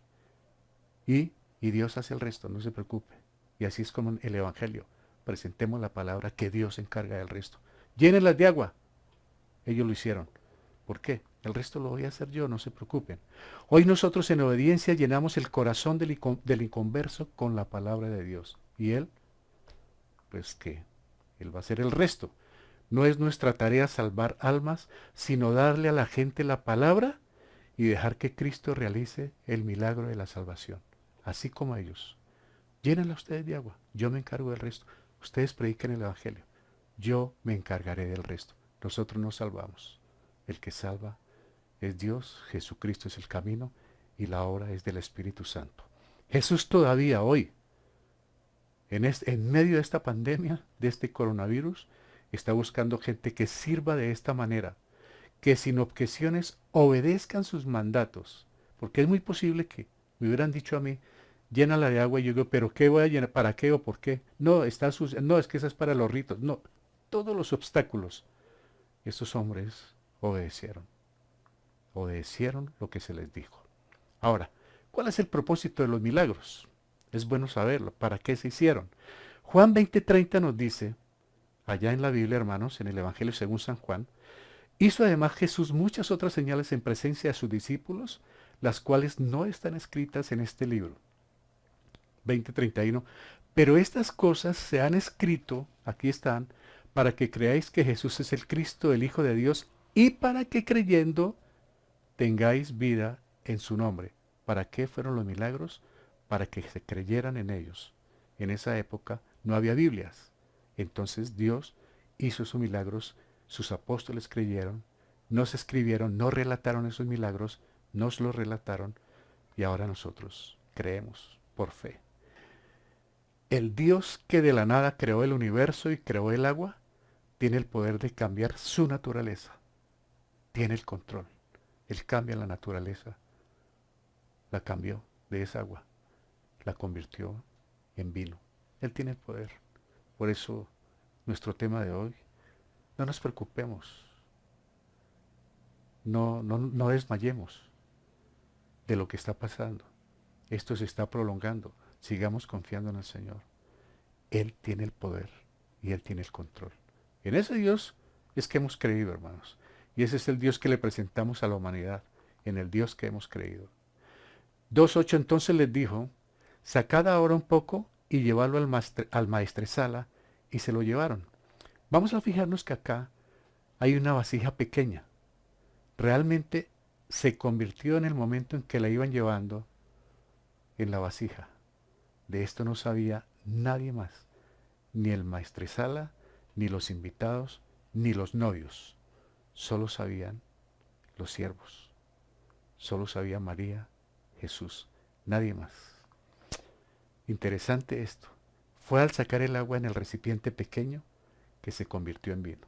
Y Dios hace el resto, no se preocupe. Y así es como en el Evangelio. Presentemos la palabra que Dios se encarga del resto. Llénenlas de agua. Ellos lo hicieron. ¿Por qué? El resto lo voy a hacer yo, no se preocupen. Hoy nosotros en obediencia llenamos el corazón del inconverso con la palabra de Dios. Y Él, pues que Él va a hacer el resto. No es nuestra tarea salvar almas, sino darle a la gente la palabra y dejar que Cristo realice el milagro de la salvación. Así como ellos. Llénenla ustedes de agua. Yo me encargo del resto. Ustedes prediquen el Evangelio. Yo me encargaré del resto. Nosotros nos salvamos. El que salva es Dios. Jesucristo es el camino y la obra es del Espíritu Santo. Jesús todavía hoy, en medio de esta pandemia, de este coronavirus, está buscando gente que sirva de esta manera, que sin objeciones obedezcan sus mandatos, porque es muy posible que me hubieran dicho a mí, llénala de agua, y yo digo, pero ¿qué voy a llenar? ¿Para qué o por qué? No, está sucia, no, es que esa es para los ritos, no, todos los obstáculos. Estos hombres obedecieron lo que se les dijo. Ahora, ¿cuál es el propósito de los milagros? Es bueno saberlo, ¿para qué se hicieron? Juan 20:30 nos dice, allá en la Biblia, hermanos, en el Evangelio según San Juan, hizo además Jesús muchas otras señales en presencia de sus discípulos, las cuales no están escritas en este libro. 20:31. Pero estas cosas se han escrito, aquí están, para que creáis que Jesús es el Cristo, el Hijo de Dios, y para que creyendo tengáis vida en su nombre. ¿Para qué fueron los milagros? Para que se creyeran en ellos. En esa época no había Biblias. Entonces Dios hizo sus milagros, sus apóstoles creyeron, nos escribieron, nos relataron esos milagros, nos los relataron y ahora nosotros creemos por fe. El Dios que de la nada creó el universo y creó el agua, tiene el poder de cambiar su naturaleza. Tiene el control. Él cambia la naturaleza. La cambió de esa agua. La convirtió en vino. Él tiene el poder. Por eso, nuestro tema de hoy, no nos preocupemos. No desmayemos de lo que está pasando. Esto se está prolongando. Sigamos confiando en el Señor. Él tiene el poder y Él tiene el control. En ese Dios es que hemos creído, hermanos. Y ese es el Dios que le presentamos a la humanidad, en el Dios que hemos creído. 2:8 entonces les dijo, sacad ahora un poco y llevadlo al maestresala, y se lo llevaron. Vamos a fijarnos que acá hay una vasija pequeña. Realmente se convirtió en el momento en que la iban llevando en la vasija. De esto no sabía nadie más, ni el maestresala, ni los invitados, ni los novios. Solo sabían los siervos. Solo sabía María, Jesús, nadie más. Interesante esto. Fue al sacar el agua en el recipiente pequeño que se convirtió en vino.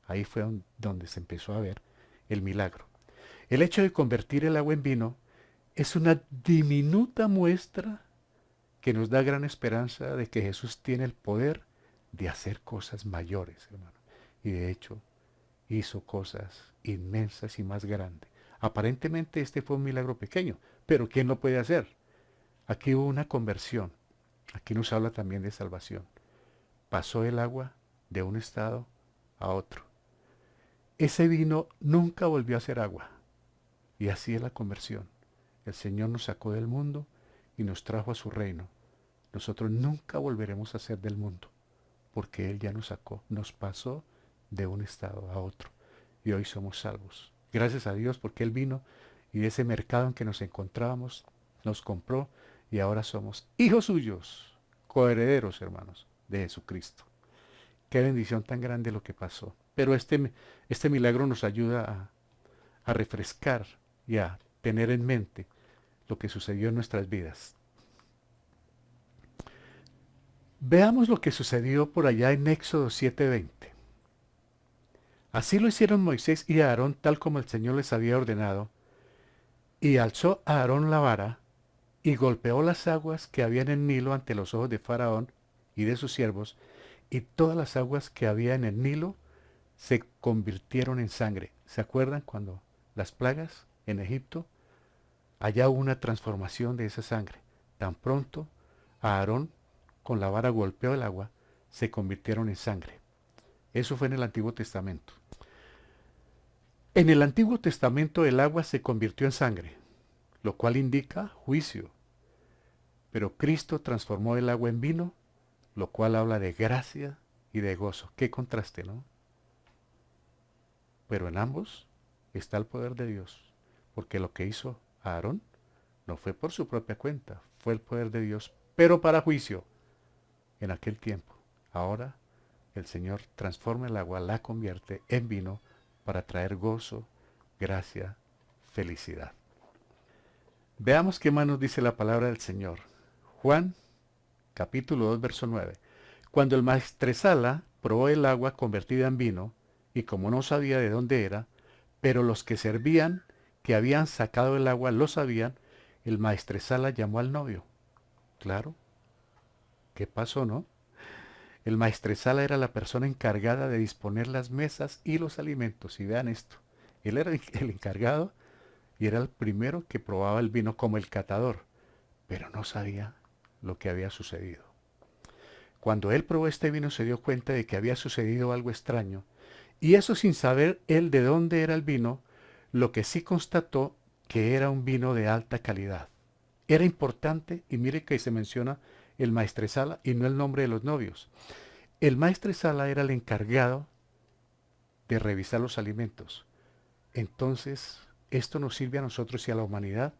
Ahí fue donde se empezó a ver el milagro. El hecho de convertir el agua en vino es una diminuta muestra que nos da gran esperanza de que Jesús tiene el poder de hacer cosas mayores, hermano. Y de hecho, hizo cosas inmensas y más grandes. Aparentemente este fue un milagro pequeño, pero ¿quién lo puede hacer? Aquí hubo una conversión. Aquí nos habla también de salvación. Pasó el agua de un estado a otro. Ese vino nunca volvió a ser agua. Y así es la conversión. El Señor nos sacó del mundo y nos trajo a su reino. Nosotros nunca volveremos a ser del mundo, porque Él ya nos sacó, nos pasó de un estado a otro. Y hoy somos salvos. Gracias a Dios porque Él vino y de ese mercado en que nos encontrábamos, nos compró y ahora somos hijos suyos, coherederos, hermanos, de Jesucristo. Qué bendición tan grande lo que pasó. Pero este milagro nos ayuda a refrescar y a tener en mente lo que sucedió en nuestras vidas. Veamos lo que sucedió por allá en Éxodo 7:20. Así lo hicieron Moisés y Aarón tal como el Señor les había ordenado, y alzó Aarón la vara y golpeó las aguas que había en el Nilo ante los ojos de Faraón y de sus siervos, y todas las aguas que había en el Nilo se convirtieron en sangre. ¿Se acuerdan cuando las plagas en Egipto? Allá hubo una transformación de esa sangre. Tan pronto Aarón con la vara golpeó el agua, se convirtieron en sangre. Eso fue en el Antiguo Testamento. En el Antiguo Testamento el agua se convirtió en sangre, lo cual indica juicio. Pero Cristo transformó el agua en vino, lo cual habla de gracia y de gozo. Qué contraste, ¿no? Pero en ambos está el poder de Dios, porque lo que hizo Aarón no fue por su propia cuenta, fue el poder de Dios, pero para juicio en aquel tiempo. Ahora el Señor transforma el agua, la convierte en vino para traer gozo, gracia, felicidad. Veamos qué más nos dice la palabra del Señor. Juan, capítulo 2, verso 9. Cuando el maestresala probó el agua convertida en vino, y como no sabía de dónde era, pero los que servían, que habían sacado el agua, lo sabían, el maestresala llamó al novio. Claro. ¿Qué pasó, no? El maestresala era la persona encargada de disponer las mesas y los alimentos. Y vean esto. Él era el encargado y era el primero que probaba el vino como el catador, pero no sabía lo que había sucedido. Cuando él probó este vino se dio cuenta de que había sucedido algo extraño, y eso sin saber él de dónde era el vino, lo que sí constató que era un vino de alta calidad. Era importante, y mire que se menciona el maestresala y no el nombre de los novios. El maestresala era el encargado de revisar los alimentos. Entonces, esto nos sirve a nosotros y a la humanidad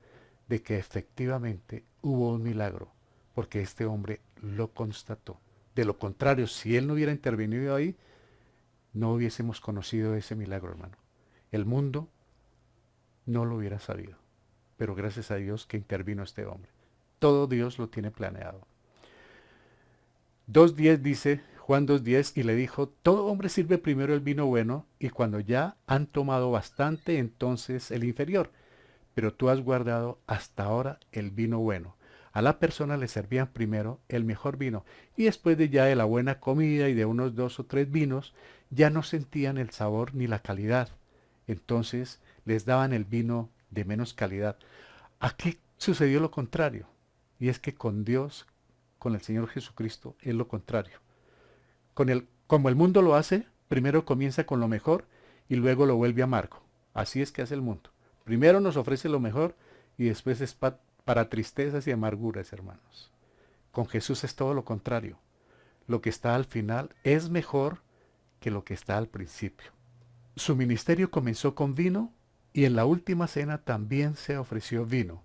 de que efectivamente hubo un milagro, porque este hombre lo constató. De lo contrario, si él no hubiera intervenido ahí, no hubiésemos conocido ese milagro, hermano. El mundo no lo hubiera sabido, pero gracias a Dios que intervino este hombre. Todo Dios lo tiene planeado. 2.10 dice, Juan 2.10, y le dijo, todo hombre sirve primero el vino bueno, y cuando ya han tomado bastante, entonces el inferior. Pero tú has guardado hasta ahora el vino bueno. A la persona le servían primero el mejor vino, y después de ya de la buena comida y de unos 2 o 3 vinos, ya no sentían el sabor ni la calidad. Entonces les daban el vino de menos calidad. Aquí sucedió lo contrario, y es que con Dios, con el Señor Jesucristo, es lo contrario. Como el mundo lo hace, primero comienza con lo mejor y luego lo vuelve amargo. Así es que hace el mundo. Primero nos ofrece lo mejor y después es para tristezas y amarguras, hermanos. Con Jesús es todo lo contrario. Lo que está al final es mejor que lo que está al principio. Su ministerio comenzó con vino y en la última cena también se ofreció vino.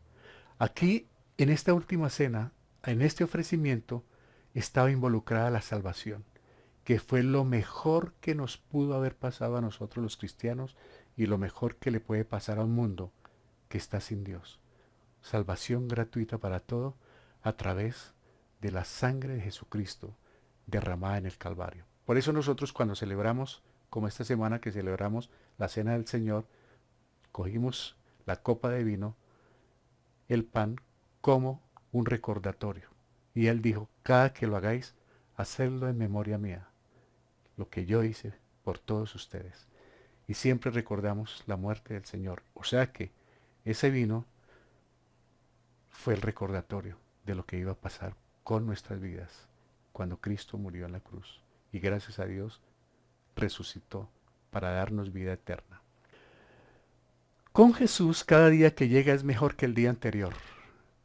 Aquí, en esta última cena, en este ofrecimiento, estaba involucrada la salvación, que fue lo mejor que nos pudo haber pasado a nosotros los cristianos y lo mejor que le puede pasar a un mundo que está sin Dios. Salvación gratuita para todo a través de la sangre de Jesucristo derramada en el Calvario. Por eso nosotros cuando celebramos, como esta semana que celebramos la Cena del Señor, cogimos la copa de vino, el pan, como un recordatorio. Y Él dijo, cada que lo hagáis, hacedlo en memoria mía, lo que yo hice por todos ustedes. Y siempre recordamos la muerte del Señor. O sea que ese vino fue el recordatorio de lo que iba a pasar con nuestras vidas cuando Cristo murió en la cruz. Y gracias a Dios resucitó para darnos vida eterna. Con Jesús cada día que llega es mejor que el día anterior.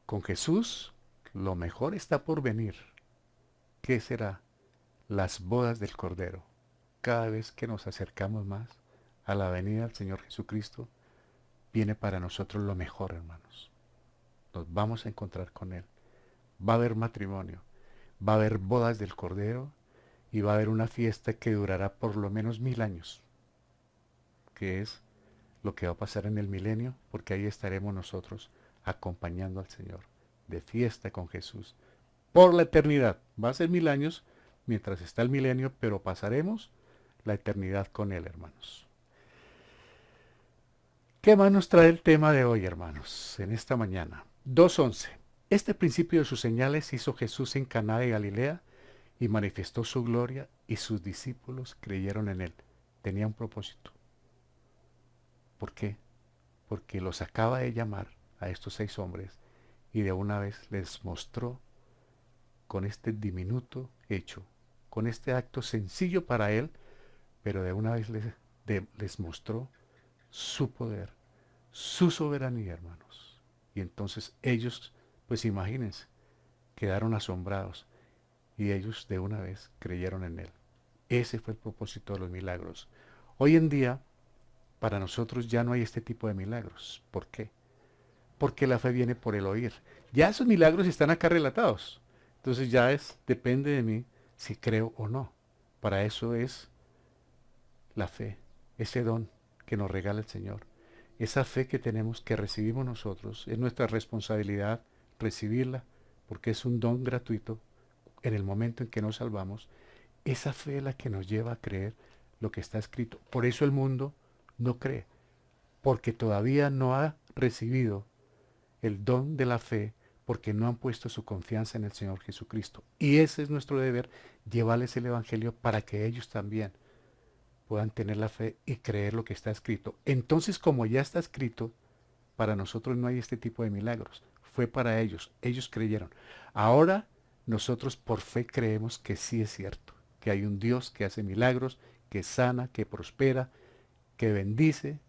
Con Jesús lo mejor está por venir. ¿Qué será? Las bodas del Cordero. Cada vez que nos acercamos más a la venida del Señor Jesucristo, viene para nosotros lo mejor, hermanos. Nos vamos a encontrar con Él. Va a haber matrimonio, va a haber bodas del Cordero y va a haber una fiesta que durará por lo menos 1000 años, que es lo que va a pasar en el milenio, porque ahí estaremos nosotros acompañando al Señor, de fiesta con Jesús, por la eternidad. Va a ser 1000 años mientras está el milenio, pero pasaremos la eternidad con Él, hermanos. ¿Qué más nos trae el tema de hoy, hermanos, en esta mañana? 2.11. Este principio de sus señales hizo Jesús en Caná de Galilea y manifestó su gloria y sus discípulos creyeron en él. Tenía un propósito. ¿Por qué? Porque los acaba de llamar a estos 6 hombres y de una vez les mostró con este diminuto hecho, con este acto sencillo para él, pero de una vez les mostró su poder, su soberanía, hermanos. Y entonces ellos, pues imagínense, quedaron asombrados y ellos de una vez creyeron en él. Ese fue el propósito de los milagros. Hoy en día, para nosotros ya no hay este tipo de milagros. ¿Por qué? Porque la fe viene por el oír. Ya esos milagros están acá relatados. Entonces ya depende de mí si creo o no. Para eso es la fe, ese don que nos regala el Señor. Esa fe que tenemos, que recibimos nosotros, es nuestra responsabilidad recibirla, porque es un don gratuito en el momento en que nos salvamos. Esa fe es la que nos lleva a creer lo que está escrito. Por eso el mundo no cree, porque todavía no ha recibido el don de la fe, porque no han puesto su confianza en el Señor Jesucristo. Y ese es nuestro deber, llevarles el Evangelio para que ellos también puedan tener la fe y creer lo que está escrito. Entonces, como ya está escrito, para nosotros no hay este tipo de milagros. Fue para ellos, ellos creyeron. Ahora nosotros por fe creemos que sí es cierto, que hay un Dios que hace milagros, que sana, que prospera, que bendice.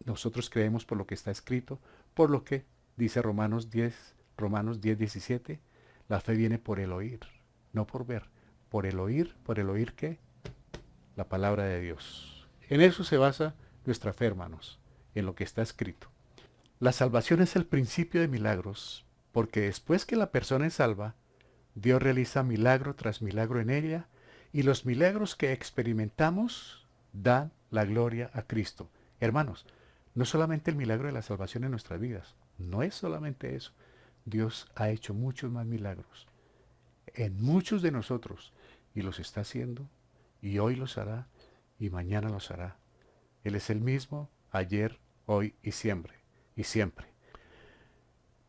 Nosotros creemos por lo que está escrito, por lo que dice Romanos 10:17, la fe viene por el oír, no por ver. ¿por el oír qué? La palabra de Dios. En eso se basa nuestra fe, hermanos, en lo que está escrito. La salvación es el principio de milagros, porque después que la persona es salva, Dios realiza milagro tras milagro en ella, y los milagros que experimentamos dan la gloria a Cristo. Hermanos, no solamente el milagro de la salvación en nuestras vidas, no es solamente eso. Dios ha hecho muchos más milagros en muchos de nosotros, y los está haciendo, y hoy los hará, y mañana los hará. Él es el mismo, ayer, hoy y siempre, y siempre.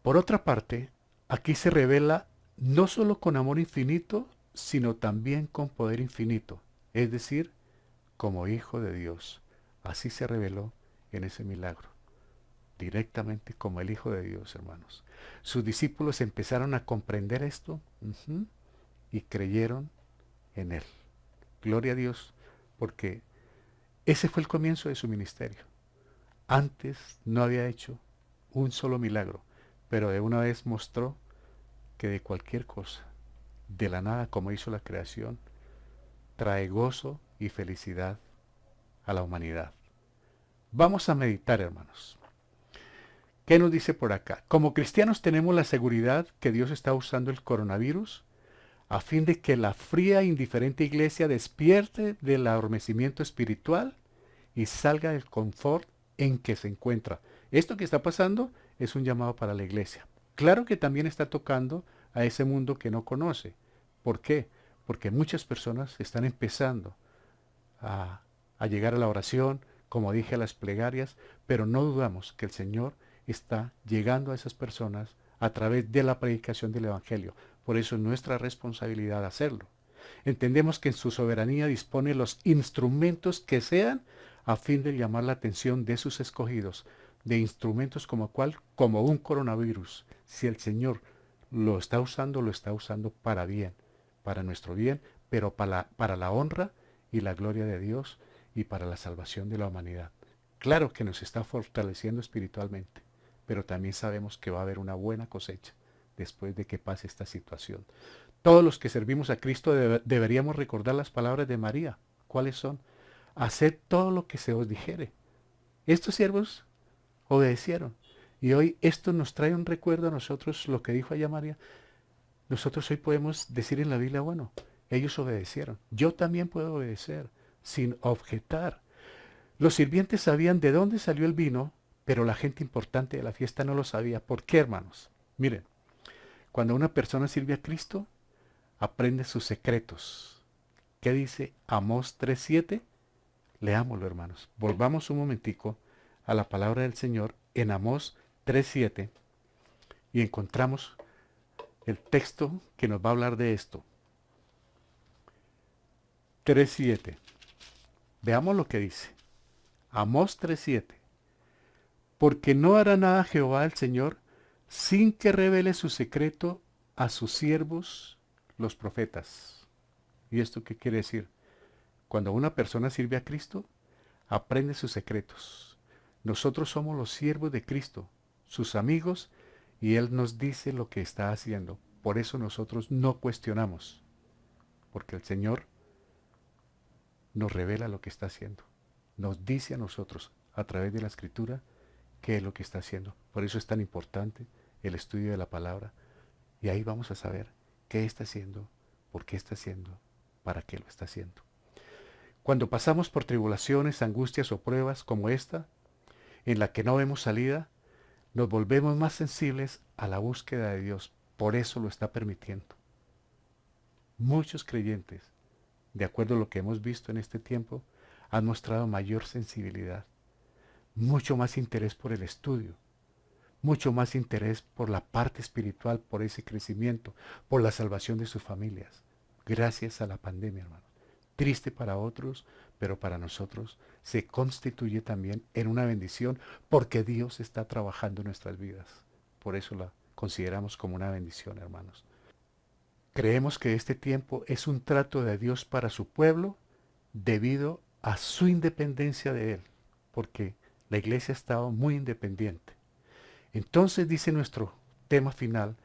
Por otra parte, aquí se revela no solo con amor infinito, sino también con poder infinito, es decir, como Hijo de Dios. Así se reveló en ese milagro, directamente como el Hijo de Dios, hermanos. Sus discípulos empezaron a comprender esto y creyeron en Él. Gloria a Dios, porque ese fue el comienzo de su ministerio. Antes no había hecho un solo milagro, pero de una vez mostró que de cualquier cosa, de la nada como hizo la creación, trae gozo y felicidad a la humanidad. Vamos a meditar, hermanos. ¿Qué nos dice por acá? Como cristianos tenemos la seguridad que Dios está usando el coronavirus a fin de que la fría e indiferente iglesia despierte del adormecimiento espiritual y salga del confort en que se encuentra. Esto que está pasando es un llamado para la iglesia. Claro que también está tocando a ese mundo que no conoce. ¿Por qué? Porque muchas personas están empezando a llegar a la oración, como dije, a las plegarias, pero no dudamos que el Señor está llegando a esas personas a través de la predicación del Evangelio. Por eso es nuestra responsabilidad hacerlo. Entendemos que en su soberanía dispone los instrumentos que sean a fin de llamar la atención de sus escogidos, de instrumentos como cuál, como un coronavirus. Si el Señor lo está usando para bien, para nuestro bien, pero para la honra y la gloria de Dios y para la salvación de la humanidad. Claro que nos está fortaleciendo espiritualmente, pero también sabemos que va a haber una buena cosecha después de que pase esta situación. Todos los que servimos a Cristo deberíamos recordar las palabras de María. ¿Cuáles son? Haced todo lo que se os dijere. Estos siervos obedecieron. Y hoy esto nos trae un recuerdo a nosotros, lo que dijo allá María. Nosotros hoy podemos decir en la Biblia, bueno, ellos obedecieron. Yo también puedo obedecer, sin objetar. Los sirvientes sabían de dónde salió el vino, pero la gente importante de la fiesta no lo sabía. ¿Por qué, hermanos? Miren, cuando una persona sirve a Cristo, aprende sus secretos. ¿Qué dice Amós 3:7? Leámoslo, hermanos. Volvamos un momentico a la palabra del Señor en Amós 3:7 y encontramos el texto que nos va a hablar de esto. 3:7. Veamos lo que dice. Amós 3:7. Porque no hará nada Jehová el Señor sin que revele su secreto a sus siervos, los profetas. ¿Y esto qué quiere decir? Cuando una persona sirve a Cristo, aprende sus secretos. Nosotros somos los siervos de Cristo, sus amigos, y Él nos dice lo que está haciendo. Por eso nosotros no cuestionamos, porque el Señor nos revela lo que está haciendo. Nos dice a nosotros, a través de la Escritura, qué es lo que está haciendo. Por eso es tan importante el estudio de la palabra. Y ahí vamos a saber qué está haciendo, por qué está haciendo, para qué lo está haciendo. Cuando pasamos por tribulaciones, angustias o pruebas como esta, en la que no vemos salida, nos volvemos más sensibles a la búsqueda de Dios. Por eso lo está permitiendo. Muchos creyentes, de acuerdo a lo que hemos visto en este tiempo, han mostrado mayor sensibilidad, mucho más interés por el estudio, mucho más interés por la parte espiritual, por ese crecimiento, por la salvación de sus familias, gracias a la pandemia, hermano. Triste para otros, pero para nosotros se constituye también en una bendición porque Dios está trabajando en nuestras vidas. Por eso la consideramos como una bendición, hermanos. Creemos que este tiempo es un trato de Dios para su pueblo debido a su independencia de Él, porque la iglesia ha estado muy independiente. Entonces dice nuestro tema final,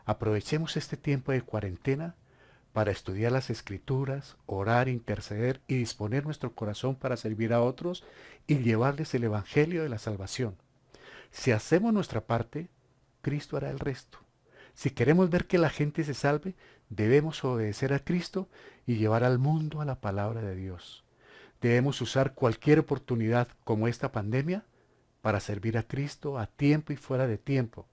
aprovechemos este tiempo de cuarentena para estudiar las Escrituras, orar, interceder y disponer nuestro corazón para servir a otros y llevarles el Evangelio de la salvación. Si hacemos nuestra parte, Cristo hará el resto. Si queremos ver que la gente se salve, debemos obedecer a Cristo y llevar al mundo a la palabra de Dios. Debemos usar cualquier oportunidad como esta pandemia para servir a Cristo a tiempo y fuera de tiempo.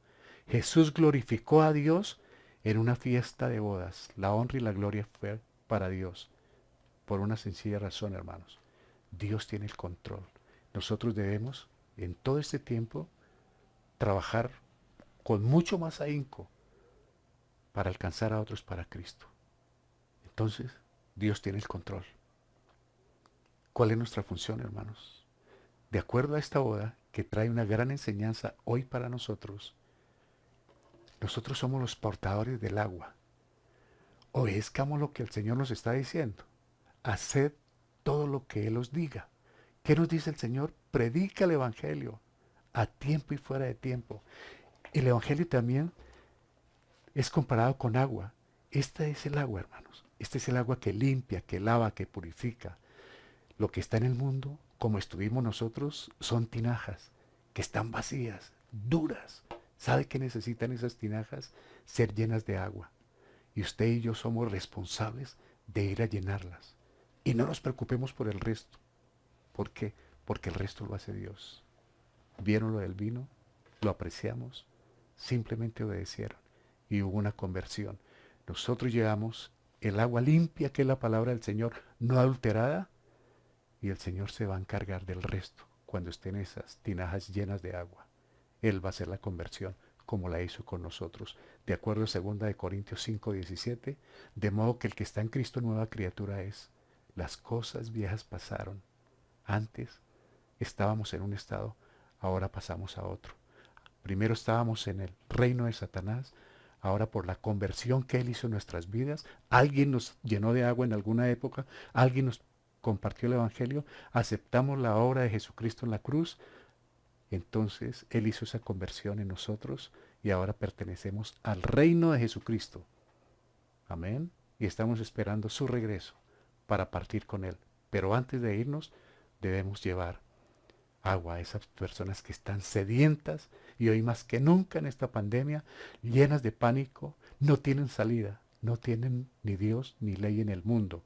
Jesús glorificó a Dios en una fiesta de bodas. La honra y la gloria fue para Dios. Por una sencilla razón, hermanos. Dios tiene el control. Nosotros debemos, en todo este tiempo, trabajar con mucho más ahínco para alcanzar a otros para Cristo. Entonces, Dios tiene el control. ¿Cuál es nuestra función, hermanos? De acuerdo a esta boda, que trae una gran enseñanza hoy para nosotros, nosotros somos los portadores del agua. Obedezcamos lo que el Señor nos está diciendo. Haced todo lo que Él os diga. ¿Qué nos dice el Señor? Predica el Evangelio a tiempo y fuera de tiempo. El Evangelio también es comparado con agua. Este es el agua, hermanos. Este es el agua que limpia, que lava, que purifica. Lo que está en el mundo, como estuvimos nosotros, son tinajas que están vacías, duras. ¿Sabe qué necesitan esas tinajas? Ser llenas de agua. Y usted y yo somos responsables de ir a llenarlas. Y no nos preocupemos por el resto. ¿Por qué? Porque el resto lo hace Dios. ¿Vieron lo del vino? Lo apreciamos. Simplemente obedecieron. Y hubo una conversión. Nosotros llevamos el agua limpia, que es la palabra del Señor, no adulterada. Y el Señor se va a encargar del resto cuando estén esas tinajas llenas de agua. Él va a hacer la conversión como la hizo con nosotros. De acuerdo a 2 Corintios 5:17, de modo que el que está en Cristo nueva criatura es. Las cosas viejas pasaron. Antes estábamos en un estado, ahora pasamos a otro. Primero estábamos en el reino de Satanás, ahora por la conversión que Él hizo en nuestras vidas, alguien nos llenó de agua en alguna época, alguien nos compartió el Evangelio, aceptamos la obra de Jesucristo en la cruz, entonces Él hizo esa conversión en nosotros y ahora pertenecemos al reino de Jesucristo. Amén. Y estamos esperando su regreso para partir con Él. Pero antes de irnos debemos llevar agua a esas personas que están sedientas y hoy más que nunca en esta pandemia, llenas de pánico, no tienen salida, no tienen ni Dios ni ley en el mundo.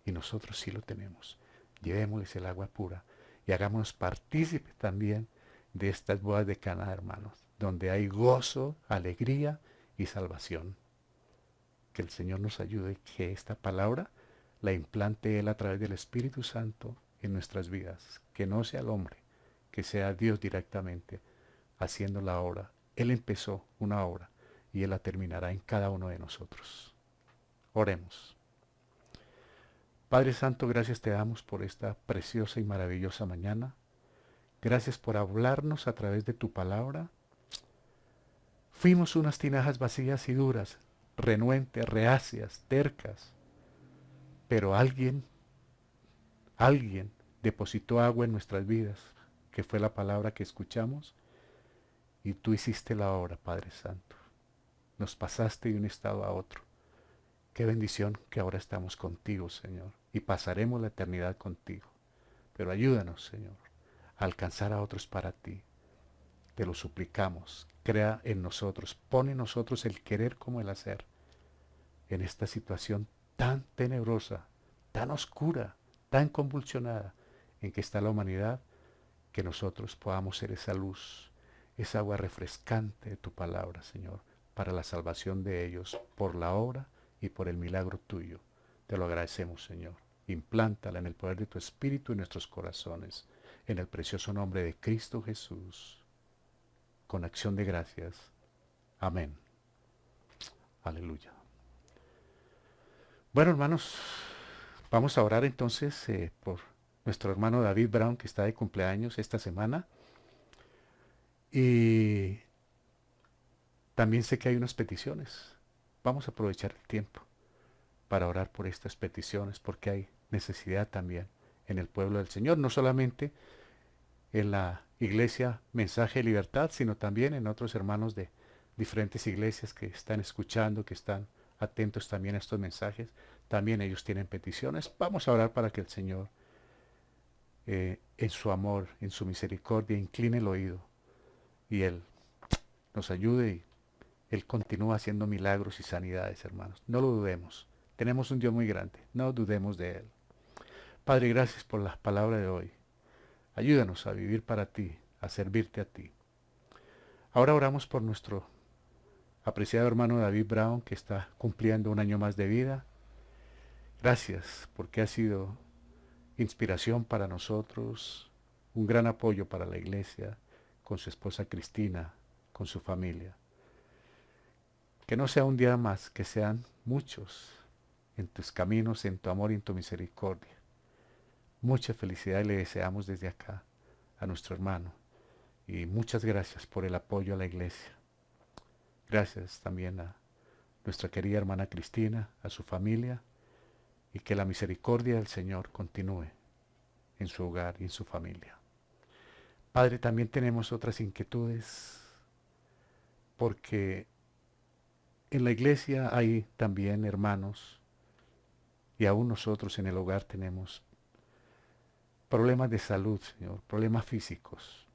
Y nosotros sí lo tenemos. Llevémosles el agua pura y hagámonos partícipes también de estas bodas de Caná, hermanos, donde hay gozo, alegría y salvación. Que el Señor nos ayude, que esta palabra la implante Él a través del Espíritu Santo en nuestras vidas. Que no sea el hombre, que sea Dios directamente haciendo la obra. Él empezó una obra y Él la terminará en cada uno de nosotros. Oremos. Padre Santo, gracias te damos por esta preciosa y maravillosa mañana. Gracias por hablarnos a través de tu palabra. Fuimos unas tinajas vacías y duras, renuentes, reacias, tercas, pero alguien depositó agua en nuestras vidas, que fue la palabra que escuchamos, y tú hiciste la obra, Padre Santo. Nos pasaste de un estado a otro. Qué bendición que ahora estamos contigo, Señor, y pasaremos la eternidad contigo. Pero ayúdanos, Señor, a alcanzar a otros para ti. Te lo suplicamos. Crea en nosotros, pone en nosotros el querer como el hacer. En esta situación tan tenebrosa, tan oscura, tan convulsionada en que está la humanidad, que nosotros podamos ser esa luz, esa agua refrescante de tu palabra, Señor, para la salvación de ellos, por la obra y por el milagro tuyo. Te lo agradecemos, Señor. Implántala en el poder de tu Espíritu en nuestros corazones, en el precioso nombre de Cristo Jesús. Con acción de gracias. Amén. Aleluya. Bueno, hermanos, vamos a orar entonces por nuestro hermano David Brown, que está de cumpleaños esta semana. Y también sé que hay unas peticiones. Vamos a aprovechar el tiempo para orar por estas peticiones, porque hay necesidad también en el pueblo del Señor, no solamente en la iglesia Mensaje de Libertad, sino también en otros hermanos de diferentes iglesias que están escuchando, que están atentos también a estos mensajes. También ellos tienen peticiones. Vamos a orar para que el Señor, en su amor, en su misericordia, incline el oído y Él nos ayude y Él continúa haciendo milagros y sanidades, hermanos. No lo dudemos. Tenemos un Dios muy grande. No dudemos de Él. Padre, gracias por la palabra de hoy. Ayúdanos a vivir para ti, a servirte a ti. Ahora oramos por nuestro apreciado hermano David Brown, que está cumpliendo un año más de vida. Gracias porque ha sido inspiración para nosotros, un gran apoyo para la iglesia, con su esposa Cristina, con su familia. Que no sea un día más, que sean muchos en tus caminos, en tu amor y en tu misericordia. Mucha felicidad le deseamos desde acá a nuestro hermano. Y muchas gracias por el apoyo a la iglesia. Gracias también a nuestra querida hermana Cristina, a su familia, y que la misericordia del Señor continúe en su hogar y en su familia. Padre, también tenemos otras inquietudes, porque en la iglesia hay también hermanos, y aún nosotros en el hogar tenemos problemas de salud, Señor, problemas físicos.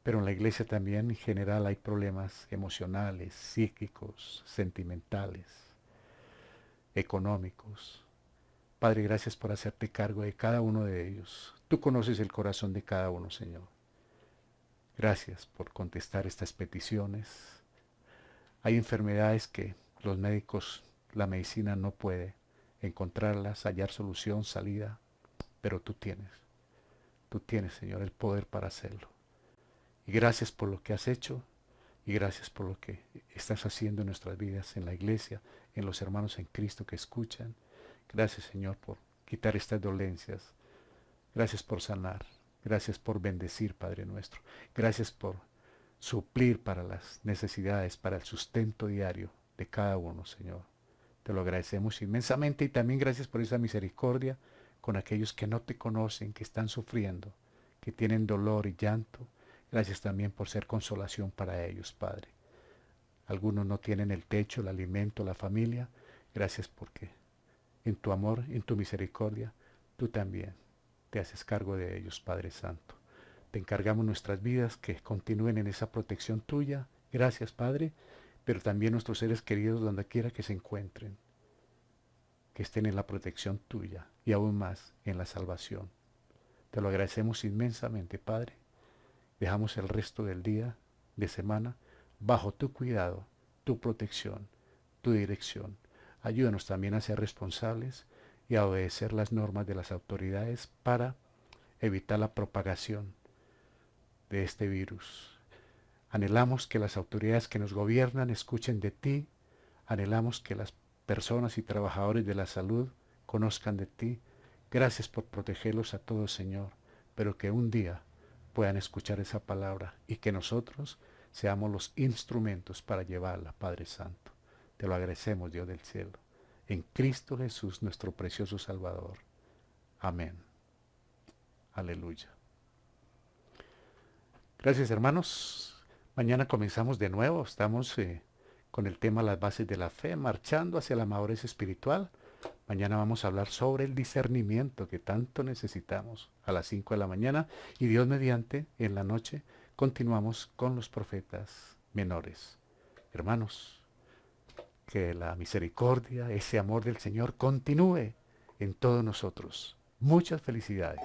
Pero en la iglesia también en general hay problemas emocionales, psíquicos, sentimentales, económicos. Padre, gracias por hacerte cargo de cada uno de ellos. Tú conoces el corazón de cada uno, Señor. Gracias por contestar estas peticiones. Hay enfermedades que los médicos, la medicina no puede encontrarlas, hallar solución, salida, pero tú tienes, Señor, el poder para hacerlo. Y gracias por lo que has hecho y gracias por lo que estás haciendo en nuestras vidas, en la iglesia, en los hermanos en Cristo que escuchan. Gracias, Señor, por quitar estas dolencias. Gracias por sanar. Gracias por bendecir, Padre nuestro. Gracias por suplir para las necesidades, para el sustento diario de cada uno, Señor. Te lo agradecemos inmensamente y también gracias por esa misericordia con aquellos que no te conocen, que están sufriendo, que tienen dolor y llanto. Gracias también por ser consolación para ellos, Padre. Algunos no tienen el techo, el alimento, la familia. Gracias porque en tu amor, en tu misericordia, tú también te haces cargo de ellos, Padre Santo. Te encargamos nuestras vidas, que continúen en esa protección tuya. Gracias, Padre, pero también nuestros seres queridos, donde quiera que se encuentren, que estén en la protección tuya y aún más en la salvación. Te lo agradecemos inmensamente, Padre. Dejamos el resto del día, de semana, bajo tu cuidado, tu protección, tu dirección. Ayúdanos también a ser responsables y a obedecer las normas de las autoridades para evitar la propagación de este virus. Anhelamos que las autoridades que nos gobiernan escuchen de ti. Anhelamos que las personas y trabajadores de la salud conozcan de ti. Gracias por protegerlos a todos, Señor, pero que un día puedan escuchar esa palabra y que nosotros seamos los instrumentos para llevarla, Padre Santo. Te lo agradecemos, Dios del cielo. En Cristo Jesús, nuestro precioso Salvador. Amén. Aleluya. Gracias, hermanos. Mañana comenzamos de nuevo. Estamos con el tema Las bases de la fe, marchando hacia la madurez espiritual. Mañana vamos a hablar sobre el discernimiento que tanto necesitamos a las 5 de la mañana. Y Dios mediante, en la noche, continuamos con los profetas menores. Hermanos, que la misericordia, ese amor del Señor continúe en todos nosotros. Muchas felicidades.